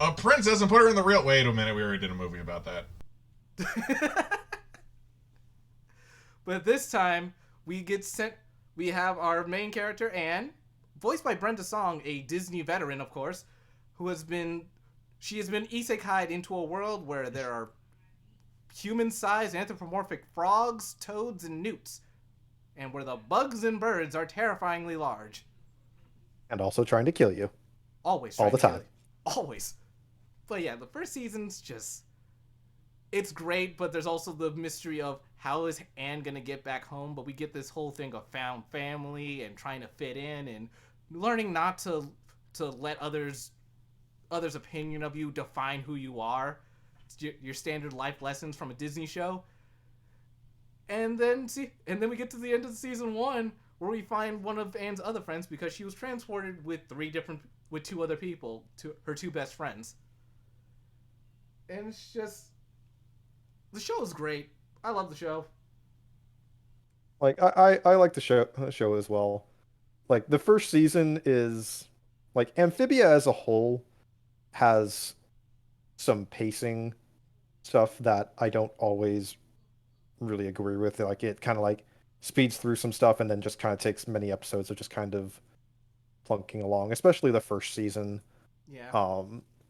a princess and put her in the real. Wait a minute, we already did a movie about that. But this time we have our main character Anne, voiced by Brenda Song, a Disney veteran, of course, she has been isekai'd into a world where there are human-sized anthropomorphic frogs, toads, and newts, and where the bugs and birds are terrifyingly large. And also trying to kill you. Always. All the time. Always. But yeah, the first season's just... It's great, but there's also the mystery of how is Anne gonna get back home, but we get this whole thing of found family and trying to fit in and learning not to let others' opinion of you define who you are. Your standard life lessons from a Disney show. And then we get to the end of season 1 where we find one of Anne's other friends because she was transported with two other people, her two best friends. And it's just, the show is great. I love the show. Like I like the show as well. Like the first season is like Amphibia as a whole has some pacing stuff that I don't always really agree with. Like it kind of like speeds through some stuff and then just kind of takes many episodes of just kind of plunking along, especially the first season. Yeah.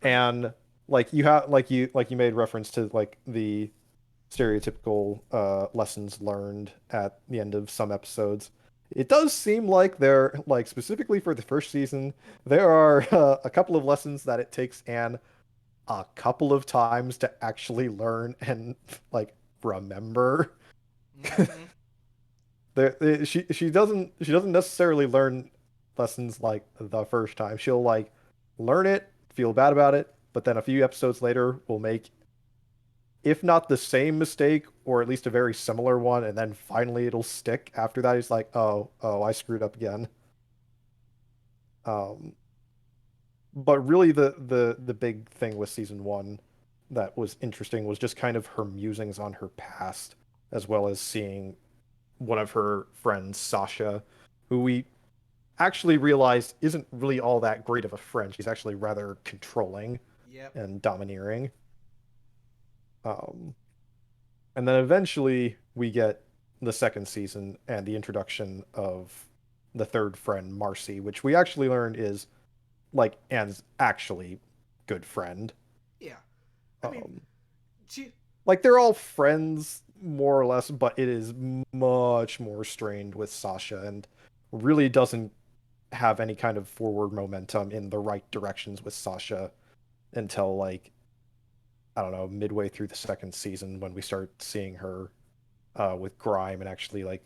And like you made reference to like the stereotypical lessons learned at the end of some episodes. It does seem like they're like specifically for the first season, there are a couple of lessons that it takes Anne a couple of times to actually learn and like remember. Mm-hmm. She doesn't necessarily learn lessons like the first time. She'll like learn it, feel bad about it, but then a few episodes later will make, if not the same mistake, or at least a very similar one, and then finally it'll stick. After that, he's like, oh, I screwed up again. But really the big thing with season 1 that was interesting was just kind of her musings on her past, as well as seeing one of her friends, Sasha, who we actually realized isn't really all that great of a friend. She's actually rather controlling and domineering. And then eventually we get the second season and the introduction of the third friend, Marcy, which we actually learned is like Anne's actually good friend. Yeah. I mean, she like they're all friends more or less, but it is much more strained with Sasha and really doesn't have any kind of forward momentum in the right directions with Sasha until like I don't know, midway through the second season when we start seeing her with Grime and actually like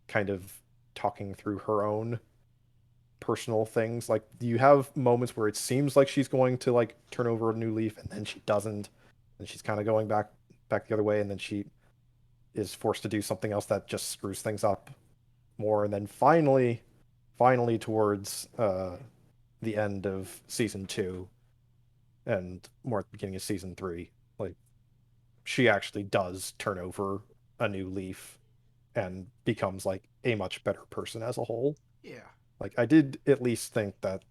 kind of talking through her own personal things. Like you have moments where it seems like she's going to like turn over a new leaf and then she doesn't, and she's kind of going back the other way, and then she is forced to do something else that just screws things up more, and then finally towards the end of season 2 and more at the beginning of season 3, like she actually does turn over a new leaf and becomes like a much better person as a whole. Yeah. Like I did at least think that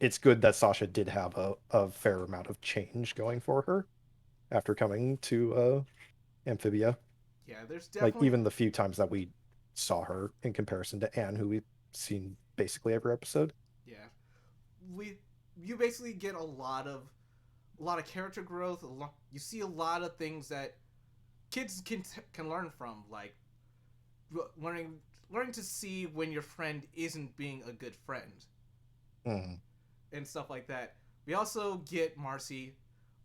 it's good that Sasha did have a fair amount of change going for her after coming to Amphibia. Yeah, there's Like definitely even the few times that we saw her in comparison to Anne, who we've seen basically every episode. Yeah. You basically get a lot of character growth. You see a lot of things that kids can learn from, like learning to see when your friend isn't being a good friend. Mm. And stuff like that. We also get Marcy.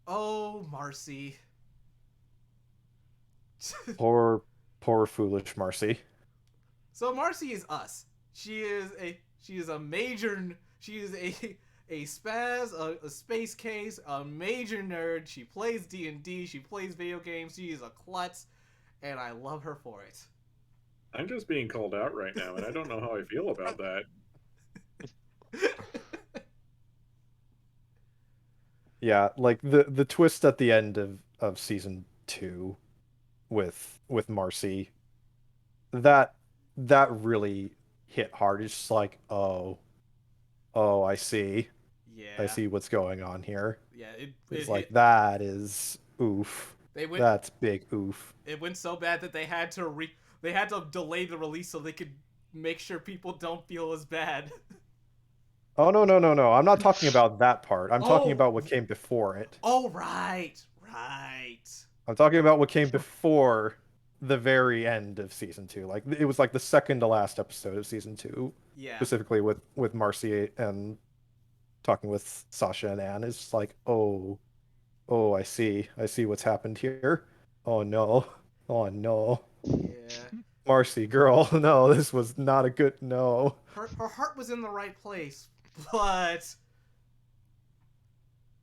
Oh, Marcy. Poor foolish Marcy. So Marcy is us. She is a spaz, a space case, a major nerd. She plays D&D, she plays video games, she is a klutz, and I love her for it. I'm just being called out right now, and I don't know how I feel about that. Yeah, like the twist at the end of season 2 with Marcy, that really hit hard. It's just like, oh, I see. Yeah. I see what's going on here. Yeah, It's like that is oof. That's big oof. It went so bad that they had to delay the release so they could make sure people don't feel as bad. Oh no. I'm not talking about that part. I'm talking about what came before it. Oh right. I'm talking about what came before the very end of season 2. Like it was like the second to last episode of season 2. Yeah. Specifically with Marcy and talking with Sasha and Anne. It's just like, oh, I see what's happened here. Oh no. Yeah. Marcy, girl, no, this was not a good no. Her heart was in the right place, but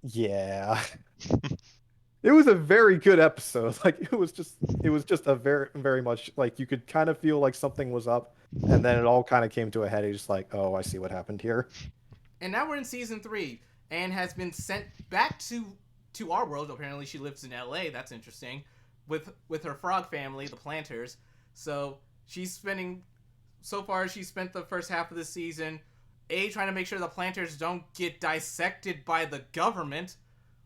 yeah. It was a very good episode. Like it was just a very much like you could kind of feel like something was up, and then it all kind of came to a head. It's just like, oh, I see what happened here. And now we're in season 3. Anne has been sent back to our world. Apparently, she lives in LA. That's interesting. With her frog family, the Planters. So she's spent the first half of the season trying to make sure the Planters don't get dissected by the government,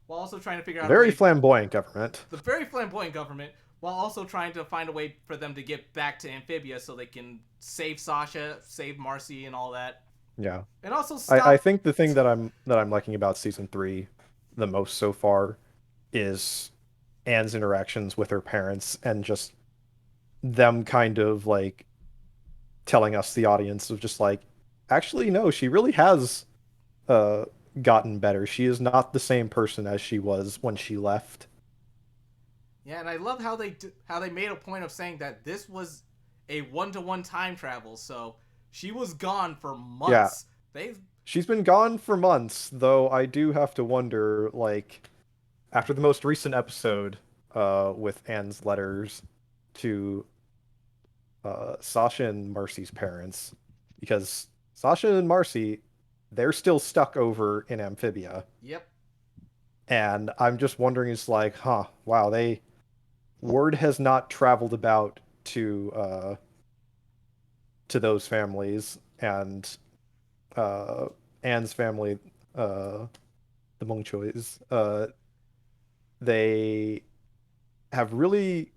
while also trying to figure out very flamboyant government. The very flamboyant government, while also trying to find a way for them to get back to Amphibia so they can save Sasha, save Marcy, and all that. Yeah. And also stop... I think the thing that I'm liking about season 3 the most so far is Anne's interactions with her parents and just them kind of like telling us, the audience, of just like, actually no, she really has gotten better. She is not the same person as she was when she left. Yeah, and I love how they made a point of saying that this was a 1-to-1 time travel, so she was gone for months. Yeah. She's been gone for months, though I do have to wonder, like, after the most recent episode with Anne's letters to Sasha and Marcy's parents, because Sasha and Marcy, they're still stuck over in Amphibia. Yep. And I'm just wondering, it's like, wow, word has not traveled about to those families, and Anne's family, the Mungchoys, they have really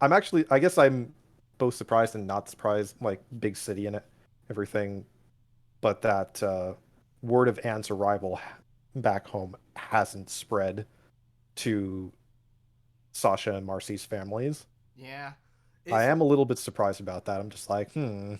I guess I'm both surprised and not surprised, like big city in it, everything, but that word of Anne's arrival back home hasn't spread to Sasha and Marcy's families. Yeah. I It's, am a little bit surprised about that. I'm just like, well,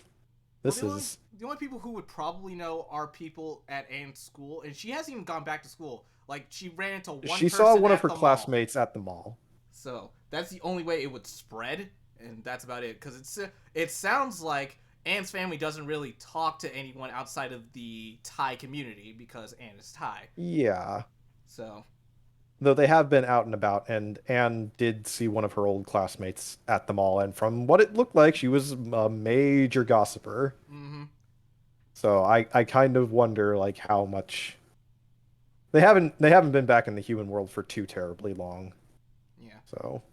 this is. the only people who would probably know are people at Anne's school, and she hasn't even gone back to school. Like, she ran into one She person saw one of at her the mall. classmates at the mall. So that's the only way it would spread, and that's about it. Because it sounds like Anne's family doesn't really talk to anyone outside of the Thai community because Anne is Thai. Yeah. So Though they have been out and about, and Anne did see one of her old classmates at the mall, and from what it looked like, she was a major gossiper. mm-hmm. So I kind of wonder like how much they haven't been back in the human world for too terribly long. Yeah. So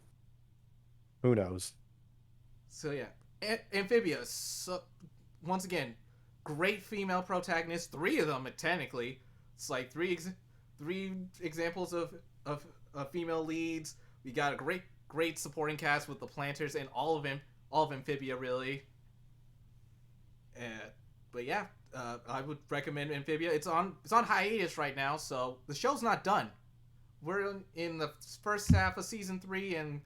who knows? So yeah, Amphibia. So once again, great female protagonists. 3 of them, technically. It's like three examples of female leads. We got a great supporting cast with the Planters and all of Amphibia really. But yeah, I would recommend Amphibia. It's on hiatus right now, so the show's not done. We're in the first half of season 3, and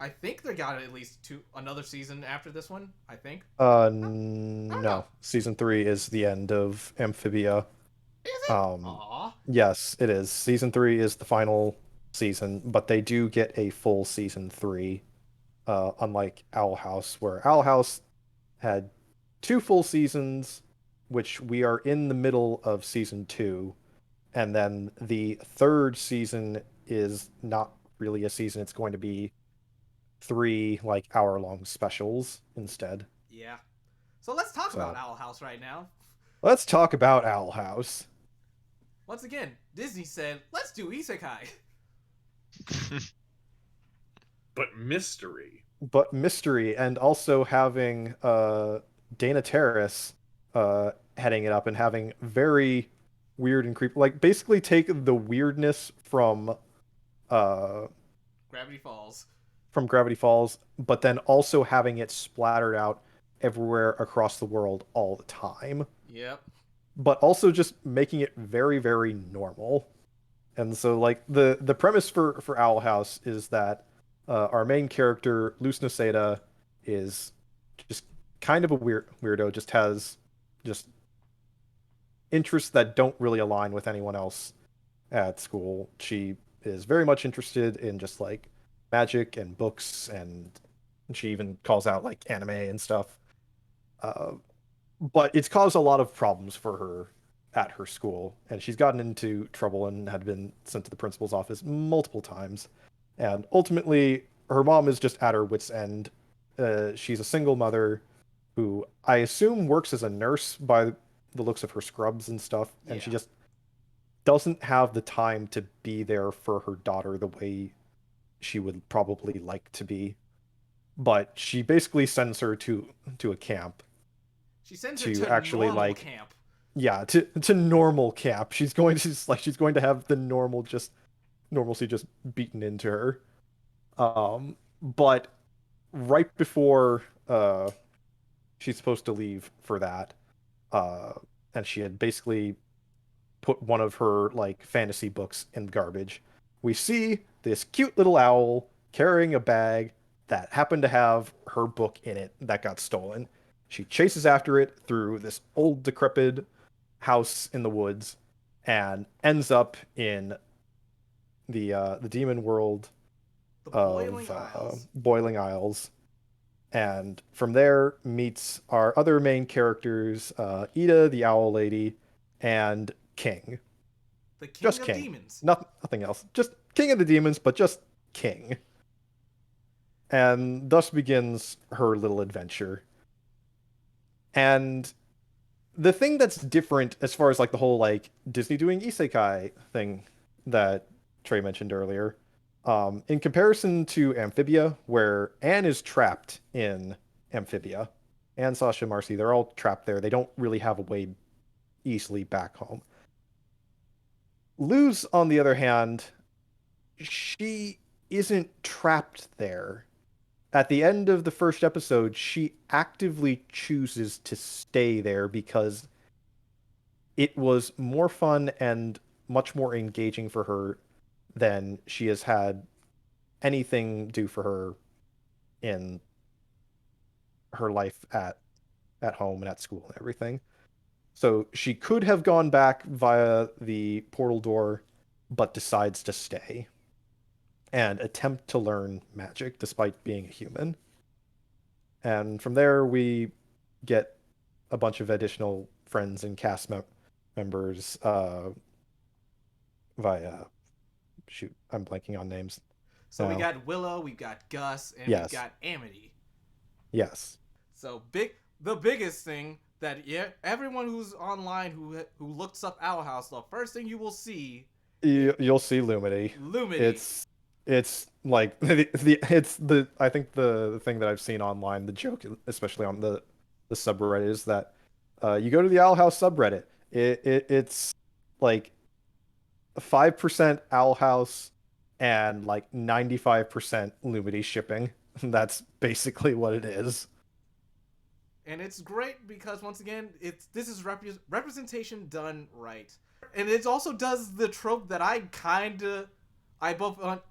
I think they got at least another season after this one. I think. No. know. Season 3 is the end of Amphibia. Is it? Aww. Yes, it is. Season 3 is the final season, but they do get a full season 3. Unlike Owl House, where Owl House had 2 full seasons, which we are in the middle of season 2, and then the 3rd season is not really a season. It's going to be 3 like hour-long specials instead. Yeah. So let's talk about Owl House right now. Let's talk about Owl House. Once again, Disney said, let's do isekai. But mystery. But mystery, and also having Dana Terrace heading it up and having very weird and creepy, like basically take the weirdness from Gravity Falls, but then also having it splattered out everywhere across the world all the time. Yep. But also just making it very, very normal. And so like the premise for Owl House is that our main character, Luz Noceda, is just kind of a weirdo, just has just interests that don't really align with anyone else at school. She is very much interested in just like magic and books, and she even calls out like anime and stuff. But it's caused a lot of problems for her at her school, and she's gotten into trouble and had been sent to the principal's office multiple times. And ultimately, her mom is just at her wit's end. She's a single mother who I assume works as a nurse by the looks of her scrubs and stuff, and she just doesn't have the time to be there for her daughter the way she would probably like to be. But she basically sends her to a camp. She sends her to actually normal like camp. Yeah, to normal camp. She's going to have the normalcy just beaten into her. But right before she's supposed to leave for that, and she had basically put one of her like fantasy books in the garbage, we see this cute little owl carrying a bag that happened to have her book in it that got stolen. She chases after it through this old decrepit house in the woods and ends up in the demon world of Boiling Isles. And from there meets our other main characters, Ida, the Owl Lady, and King. The King just of King. Demons. Nothing else. Just King of the Demons, but just King. And thus begins her little adventure. And the thing that's different as far as like the whole like Disney doing isekai thing that Trey mentioned earlier, in comparison to Amphibia, where Anne is trapped in Amphibia, and Sasha and Marcy, they're all trapped there. They don't really have a way easily back home. Luz, on the other hand, she isn't trapped there. at the end of the first episode, she actively chooses to stay there because it was more fun and much more engaging for her than she has had anything do for her in her life at home and at school and everything. So she could have gone back via the portal door, but decides to stay and attempt to learn magic despite being a human. And from there, we get a bunch of additional friends and cast members via. Shoot, I'm blanking on names. So we got Willow, we got Gus, and Yes. we got Amity. Yes. So the biggest thing that everyone who's online who looks up Owl House, the first thing you will see, You'll see Lumity. Lumity. It's like I think the thing that I've seen online, the joke, especially on the subreddit, is that you go to the Owl House subreddit, it's like 5% Owl House and like 95% Lumity shipping. That's basically what it is. And it's great because once again, this is representation done right, and it also does the trope that I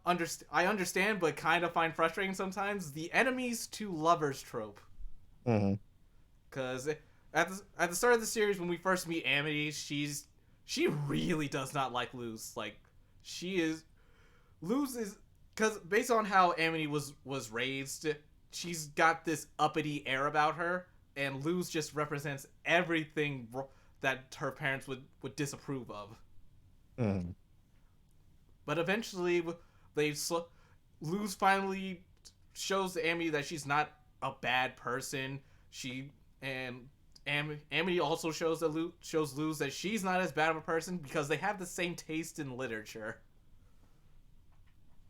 understand, but kind of find frustrating sometimes: the enemies to lovers trope. Mm-hmm. Because at the start of the series, when we first meet Amity, she really does not like Luz. Like Luz is, because based on how Amity was raised, she's got this uppity air about her. And Luz just represents everything that her parents would disapprove of. Mm. But eventually, Luz finally shows to Amity that she's not a bad person. Amity also shows Luz that she's not as bad of a person because they have the same taste in literature.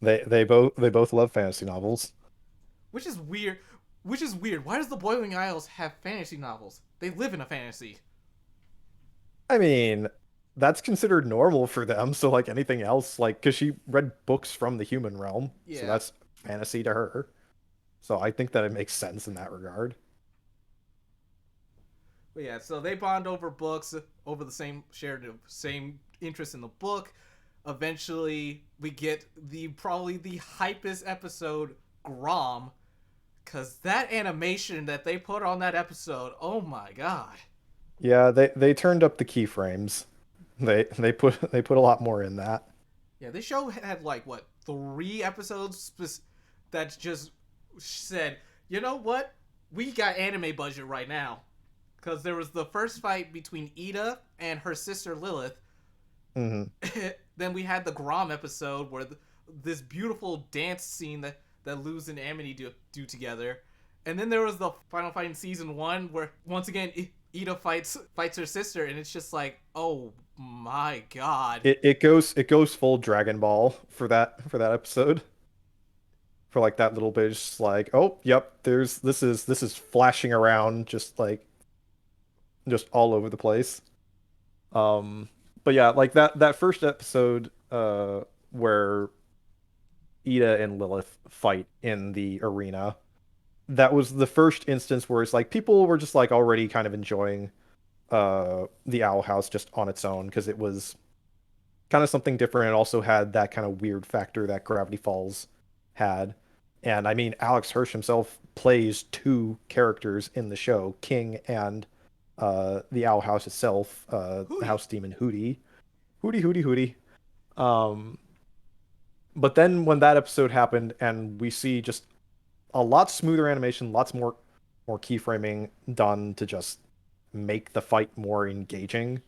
They both love fantasy novels. Which is weird. Why does the Boiling Isles have fantasy novels? They live in a fantasy. I mean, that's considered normal for them. So like anything else, like, because she read books from the human realm, so that's fantasy to her. So I think that it makes sense in that regard. But yeah, so they bond over books, over the same interest in the book. Eventually, we get probably the hypest episode, Grom. Because that animation that they put on that episode, oh my god. Yeah, they turned up the keyframes. They put a lot more in that. Yeah, this show had like 3 episodes that just said, you know what? We got anime budget right now. Because there was the first fight between Ida and her sister Lilith. Mm-hmm. Then we had the Grom episode where this beautiful dance scene that Luz and Amity do together. And then there was the final fight in season 1 where, once again, Ida fights her sister, and it's just like, oh my god. It goes full Dragon Ball for that episode. For like that little bit, it's just like, oh, yep, this is flashing around just all over the place. But yeah, like that first episode where Ida and Lilith fight in the arena, that was the first instance where it's like people were just like already kind of enjoying the Owl House just on its own, because it was kind of something different. It also had that kind of weird factor that Gravity Falls had. And I mean, Alex Hirsch himself plays 2 characters in the show, King and the Owl House itself, the house demon Hootie. Hootie. But then when that episode happened and we see just a lot smoother animation, lots more keyframing done to just make the fight more engaging,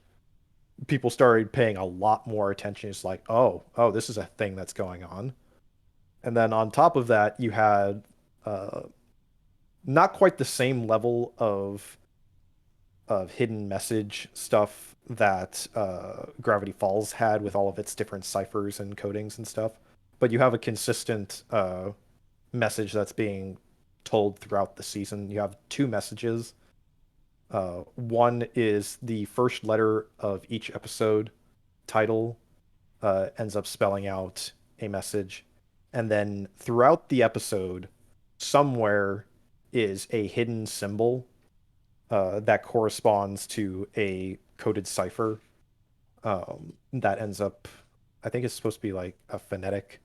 people started paying a lot more attention. It's like, oh, this is a thing that's going on. And then on top of that, you had not quite the same level of hidden message stuff that Gravity Falls had with all of its different ciphers and codings and stuff. But you have a consistent message that's being told throughout the season. You have 2 messages. One is the first letter of each episode title ends up spelling out a message. And then throughout the episode, somewhere is a hidden symbol that corresponds to a coded cipher that ends up, I think it's supposed to be like a phonetic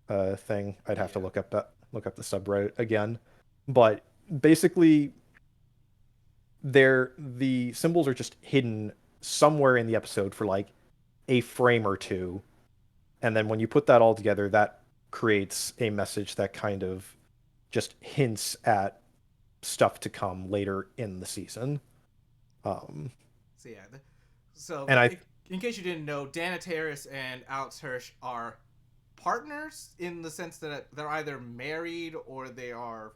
thing. I'd have to look up the subreddit again, but basically, the symbols are just hidden somewhere in the episode for like a frame or two, and then when you put that all together, that creates a message that kind of just hints at stuff to come later in the season. So yeah, so and in case you didn't know, Terrace and Hirsch are partners in the sense that they're either married or they are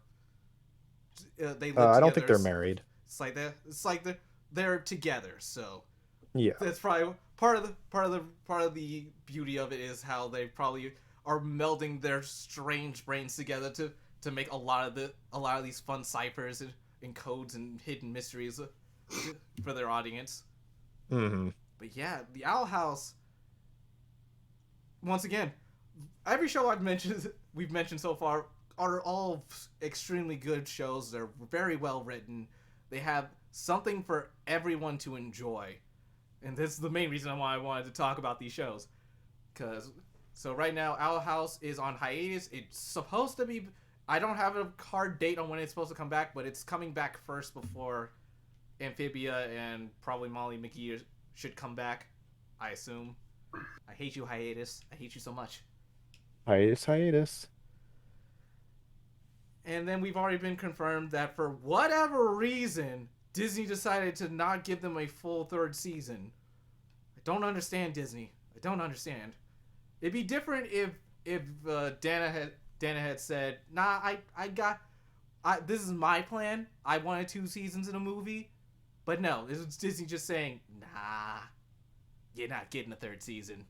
they live together. I don't think they're married. It's like they're together. So yeah, that's probably part of the beauty of it is how they probably are melding their strange brains together to make a lot of these fun ciphers and codes and hidden mysteries for their audience. Mm-hmm. But yeah, the Owl House. Once again, every show we've mentioned so far are all extremely good shows. They're very well written. They have something for everyone to enjoy, and this is the main reason why I wanted to talk about these shows. So right now, Owl House is on hiatus. It's supposed to be. I don't have a hard date on when it's supposed to come back, but it's coming back first before Amphibia and probably Molly McGee should come back, I assume. I hate you, Hiatus. I hate you so much. Hiatus. And then we've already been confirmed that for whatever reason, Disney decided to not give them a full third season. I don't understand, Disney. I don't understand. It'd be different if Dana had said, "Nah, this is my plan. I wanted 2 seasons in a movie." But no, it's Disney just saying, "Nah, you're not getting a third season."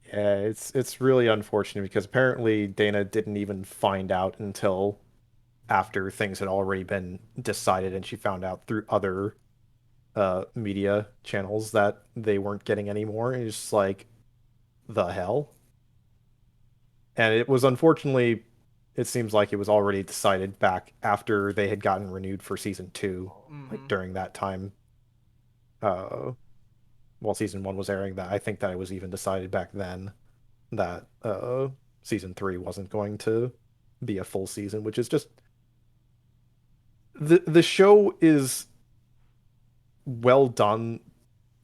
Yeah, it's really unfortunate because apparently Dana didn't even find out until after things had already been decided, and she found out through other media channels that they weren't getting any more. And it's just like, the hell? And it was unfortunately, it seems like it was already decided back after they had gotten renewed for season 2, like during that time. While season 1 was airing, that I think that it was even decided back then that season 3 wasn't going to be a full season, which is just the show is well done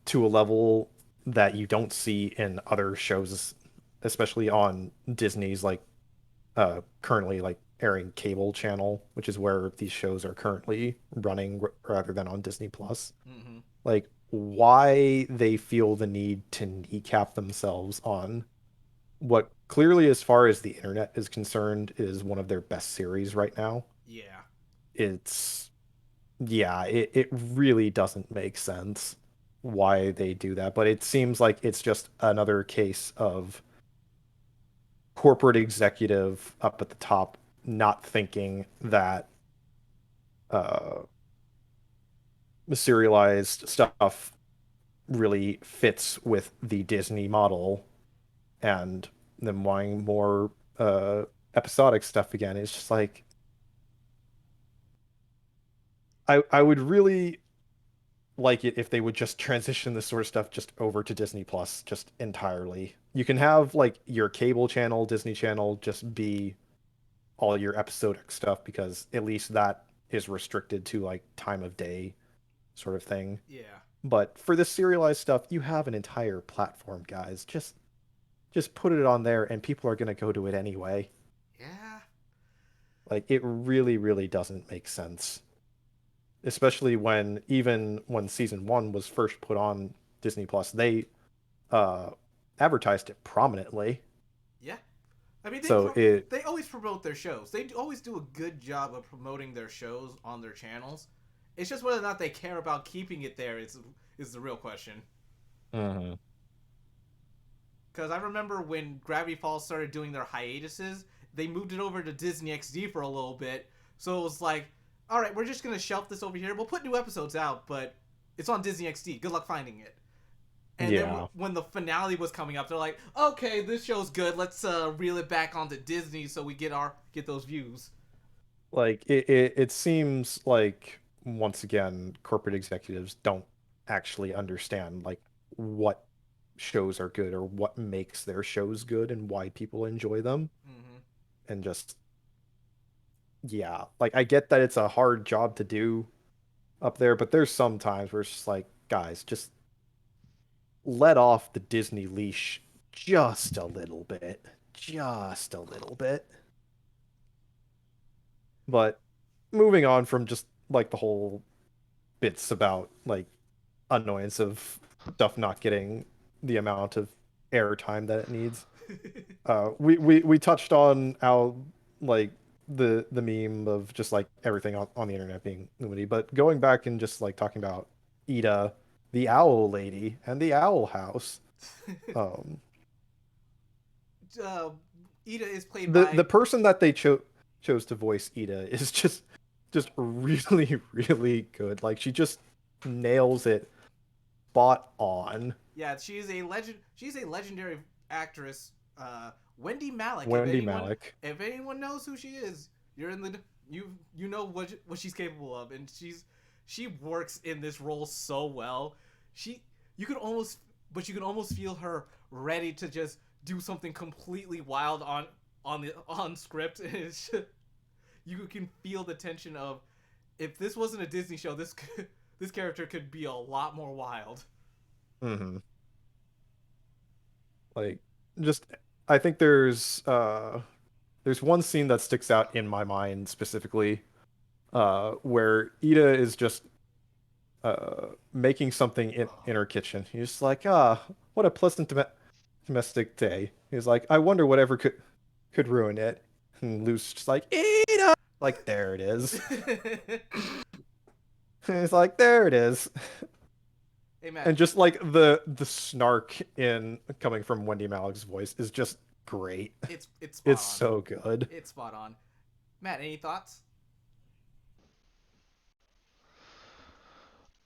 to a level that you don't see in other shows, especially on Disney's like currently like airing cable channel, which is where these shows are currently running rather than on Disney Plus. Mm-hmm. Like, why they feel the need to kneecap themselves on what clearly, as far as the internet is concerned, is one of their best series right now. Yeah. It really doesn't make sense why they do that, but it seems like it's just another case of corporate executive up at the top not thinking that serialized stuff really fits with the Disney model, and them wanting more episodic stuff again. It's just like, I would really like it if they would just transition this sort of stuff just over to Disney Plus just entirely. You can have like your cable channel, Disney Channel, just be all your episodic stuff, because at least that is restricted to like time of day sort of thing. Yeah. But for the serialized stuff, you have an entire platform, guys. Just put it on there and people are going to go to it anyway. Yeah. Like, it really, really doesn't make sense. Especially even when season 1 was first put on Disney Plus, they advertised it prominently. Yeah. I mean, they always promote their shows. They always do a good job of promoting their shows on their channels. It's just whether or not they care about keeping it there is the real question. Mm-hmm. Because I remember when Gravity Falls started doing their hiatuses, they moved it over to Disney XD for a little bit. So it was like, all right, we're just going to shelf this over here. We'll put new episodes out, but it's on Disney XD. Good luck finding it. And then when the finale was coming up, they're like, okay, this show's good. Let's reel it back onto Disney so we get those views. Like it seems like once again corporate executives don't actually understand like what shows are good or what makes their shows good and why people enjoy them. Mm-hmm. And just yeah, like I get that it's a hard job to do up there, but there's some times where it's just like, guys, just let off the Disney leash just a little bit. Just a little bit. But moving on from just like the whole bits about like annoyance of stuff not getting the amount of airtime that it needs. We touched on how like the meme of just like everything on the internet being Lumity, but going back and just like talking about Ida, the owl lady, and the owl house. Um, Ida is played the by the person that they chose to voice Ida is just really really good. Like she just nails it spot on. Yeah, she's a legend. She's a legendary actress. Wendy Malick. Wendy Malick. If anyone knows who she is, you're in the you know what she's capable of, and she works in this role so well. You could almost feel her ready to just do something completely wild on script. And it's just, you can feel the tension of if this wasn't a Disney show, this character could be a lot more wild. Mm-hmm. Like, just I think there's one scene that sticks out in my mind specifically, where Ida is just making something in her kitchen. He's just like, what a pleasant domestic day. He's like, I wonder whatever could ruin it. And Luke's just like, Ida, like there it is. He's like, there it is. Hey, Matt. And just like the snark in coming from Wendy Malick's voice is just great. It's It's on. so good. It's spot on. Matt, any thoughts?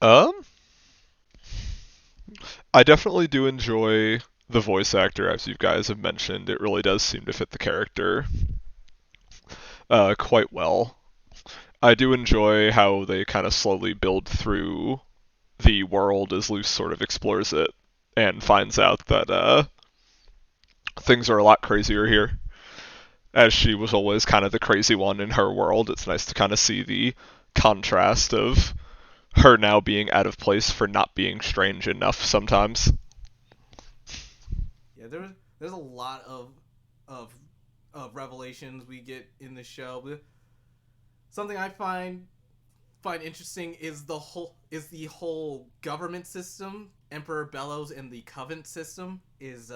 I definitely do enjoy the voice actor, as you guys have mentioned. It really does seem to fit the character quite well. I do enjoy how they kind of slowly build through the world as Luce sort of explores it and finds out that things are a lot crazier here. As she was always kind of the crazy one in her world, it's nice to kind of see the contrast of her now being out of place for not being strange enough sometimes. Yeah, there's a lot of revelations we get in the show. Something I find interesting is the whole government system. Emperor Bellows and the Covenant system is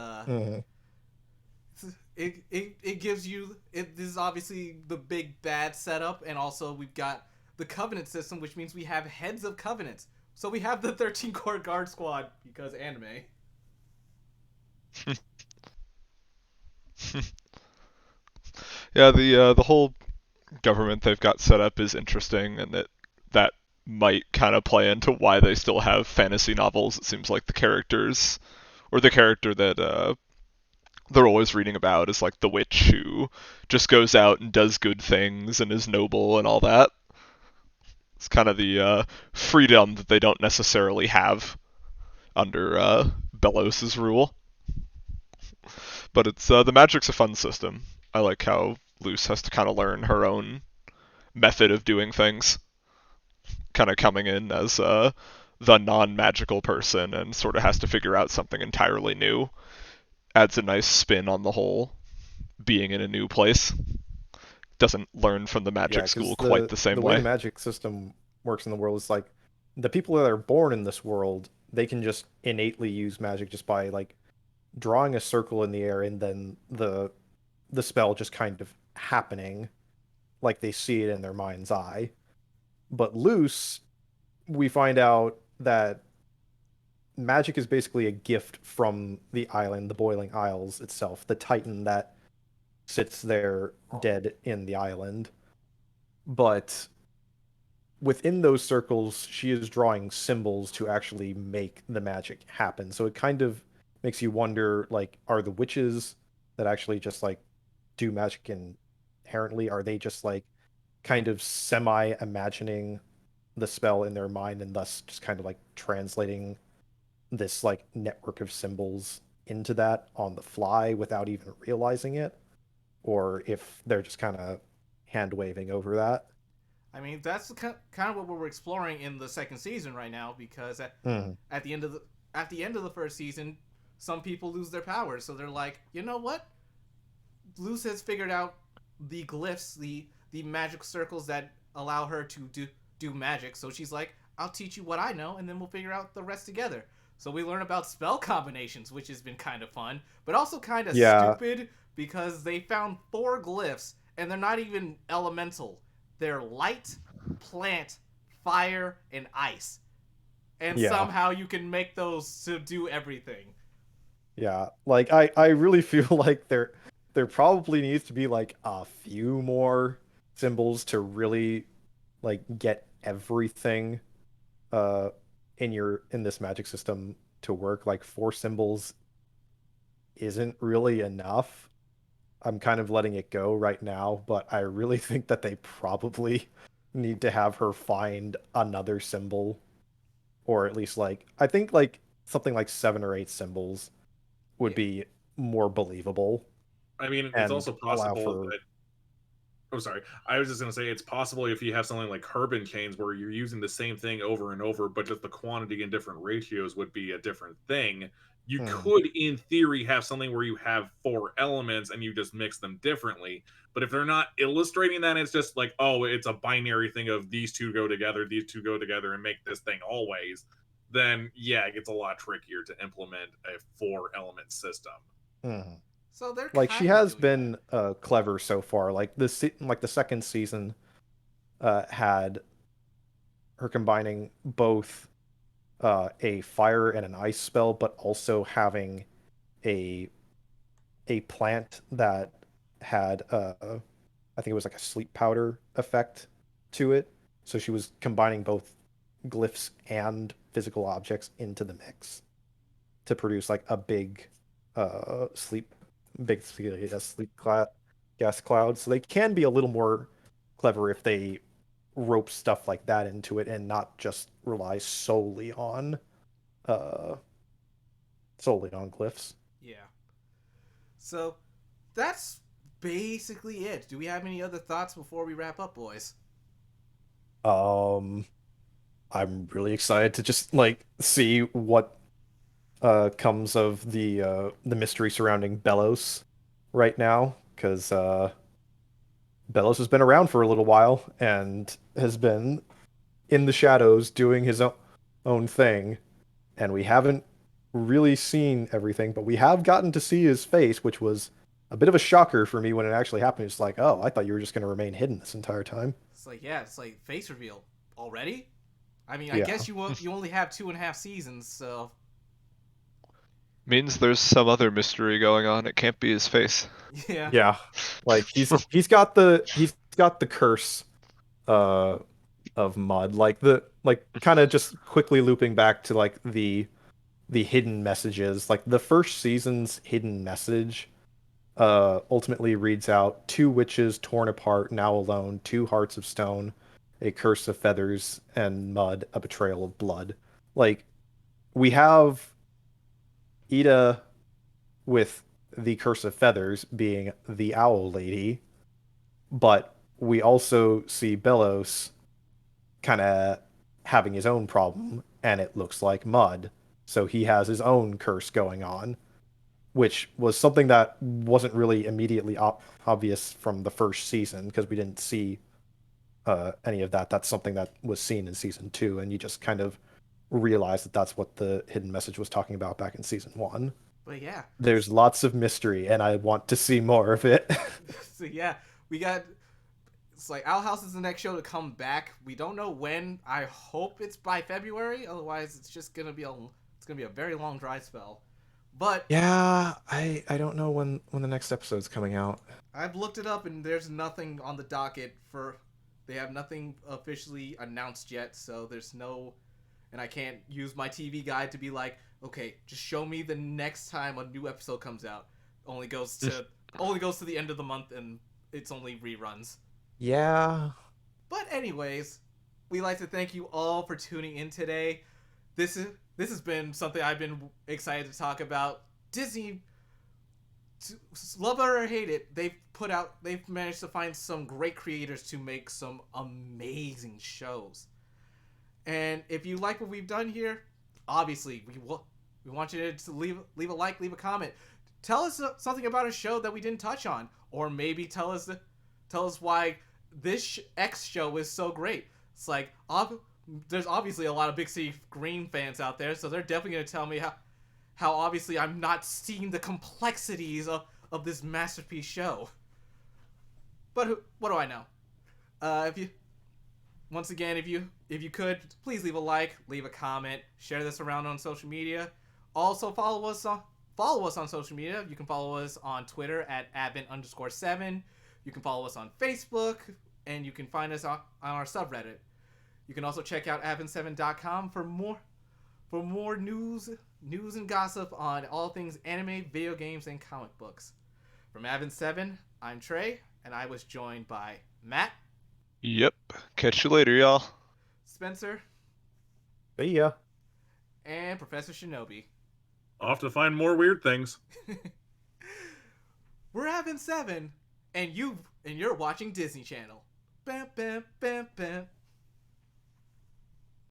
it gives you this is obviously the big bad setup, and also we've got the Covenant system, which means we have heads of covenants. So we have the 13 Core Guard Squad because anime. Yeah, the whole government they've got set up is interesting, and that might kind of play into why they still have fantasy novels. It seems like the characters, or the character that they're always reading about is like the witch who just goes out and does good things and is noble and all that. It's kind of the freedom that they don't necessarily have under Bellows' rule. But it's the magic's a fun system. I like how Luce has to kind of learn her own method of doing things, kind of coming in as the non-magical person and sort of has to figure out something entirely new. Adds a nice spin on the whole being in a new place. Doesn't learn from the magic school quite the same way. The way the magic system works in the world is like the people that are born in this world, they can just innately use magic just by like drawing a circle in the air and then the spell just kind of happening like they see it in their mind's eye. But Luce, we find out that magic is basically a gift from the island, the Boiling Isles itself, the Titan that sits there dead in the island. But within those circles, she is drawing symbols to actually make the magic happen. So it kind of makes you wonder, like, are the witches that actually just like do magic inherently, are they just like kind of semi-imagining the spell in their mind and thus just kind of like translating this like network of symbols into that on the fly without even realizing it, or if they're just kind of hand waving over that. I mean, that's kind of what we're exploring in the second season right now, because at the end of the first season, some people lose their powers, so they're like, you know what? Luz has figured out the glyphs, the magic circles that allow her to do magic. So she's like, I'll teach you what I know, and then we'll figure out the rest together. So we learn about spell combinations, which has been kind of fun, but also kind of stupid, because they found 4 glyphs, and they're not even elemental. They're light, plant, fire, and ice. And somehow you can make those to do everything. Yeah, like I really feel like there probably needs to be like a few more symbols to really like get everything in this magic system to work. Like 4 symbols isn't really enough. I'm kind of letting it go right now, but I really think that they probably need to have her find another symbol, or at least like I think like something like 7 or 8 symbols would be more believable. I mean, it's also possible that... Oh, sorry. I was just going to say, it's possible if you have something like Carbon Chains where you're using the same thing over and over, but just the quantity and different ratios would be a different thing. You could, in theory, have something where you have 4 elements and you just mix them differently. But if they're not illustrating that, it's just like, oh, it's a binary thing of these 2 go together, and make this thing always. Then, yeah, it gets a lot trickier to implement a 4-element system. So they're like she has been clever so far. Like the second season had her combining both a fire and an ice spell, but also having a plant that had I think it was like a sleep powder effect to it. So she was combining both glyphs and physical objects into the mix to produce like a big sleep gas cloud. So they can be a little more clever if they rope stuff like that into it and not just rely solely on glyphs. Yeah. So that's basically it. Do we have any other thoughts before we wrap up, boys? I'm really excited to just like see what comes of the mystery surrounding Bellows right now, because Bellows has been around for a little while and has been in the shadows doing his own thing, and we haven't really seen everything, but we have gotten to see his face, which was a bit of a shocker for me when it actually happened. It's like, oh, I thought you were just going to remain hidden this entire time. It's like face reveal already. I mean, I guess you only have 2.5 seasons, so means there's some other mystery going on. It can't be his face. Yeah, like he's got the curse of mud, like kind of just quickly looping back to like the hidden messages. Like the first season's hidden message ultimately reads out: 2 witches torn apart, now alone, 2 hearts of stone, a curse of feathers, and mud, a betrayal of blood. Like, we have Ida with the curse of feathers being the owl lady, but we also see Bellows kind of having his own problem, and it looks like mud. So he has his own curse going on, which was something that wasn't really immediately obvious from the first season, because we didn't see any of that. That's something that was seen in season 2, and you just kind of realize that that's what the hidden message was talking about back in season 1. But yeah, there's lots of mystery, and I want to see more of it. So yeah, it's like Owl House is the next show to come back. We don't know when. I hope it's by February. Otherwise, it's just gonna be a very long dry spell. But yeah, I don't know when the next episode's coming out. I've looked it up, and there's nothing on the docket they have nothing officially announced yet. So there's no, and I can't use my TV guide to be like, okay, just show me the next time a new episode comes out. Only goes to the end of the month, and it's only reruns. Yeah, But anyways, we'd like to thank you all for tuning in today. This has been something I've been excited to talk about. Disney, love it or hate it, they've managed to find some great creators to make some amazing shows. And if you like what we've done here, obviously we want you to leave a like, leave a comment. Tell us something about a show that we didn't touch on, or maybe tell us why this X show is so great. It's like, there's obviously a lot of Big City Green fans out there, so they're definitely going to tell me how obviously I'm not seeing the complexities of this masterpiece show. But what do I know? If you could, please leave a like, leave a comment, share this around on social media. Also follow us on social media. You can follow us on Twitter at Advent_7. You can follow us on Facebook, and you can find us on our subreddit. You can also check out advent7.com for more news and gossip on all things anime, video games, and comic books. From Advent7, I'm Trey, and I was joined by Matt. Yep. Catch you later, y'all. Spencer. See ya. And Professor Shinobi. Off to find more weird things. We're Advent7, and you're watching Disney Channel. Bam, bam, bam, bam.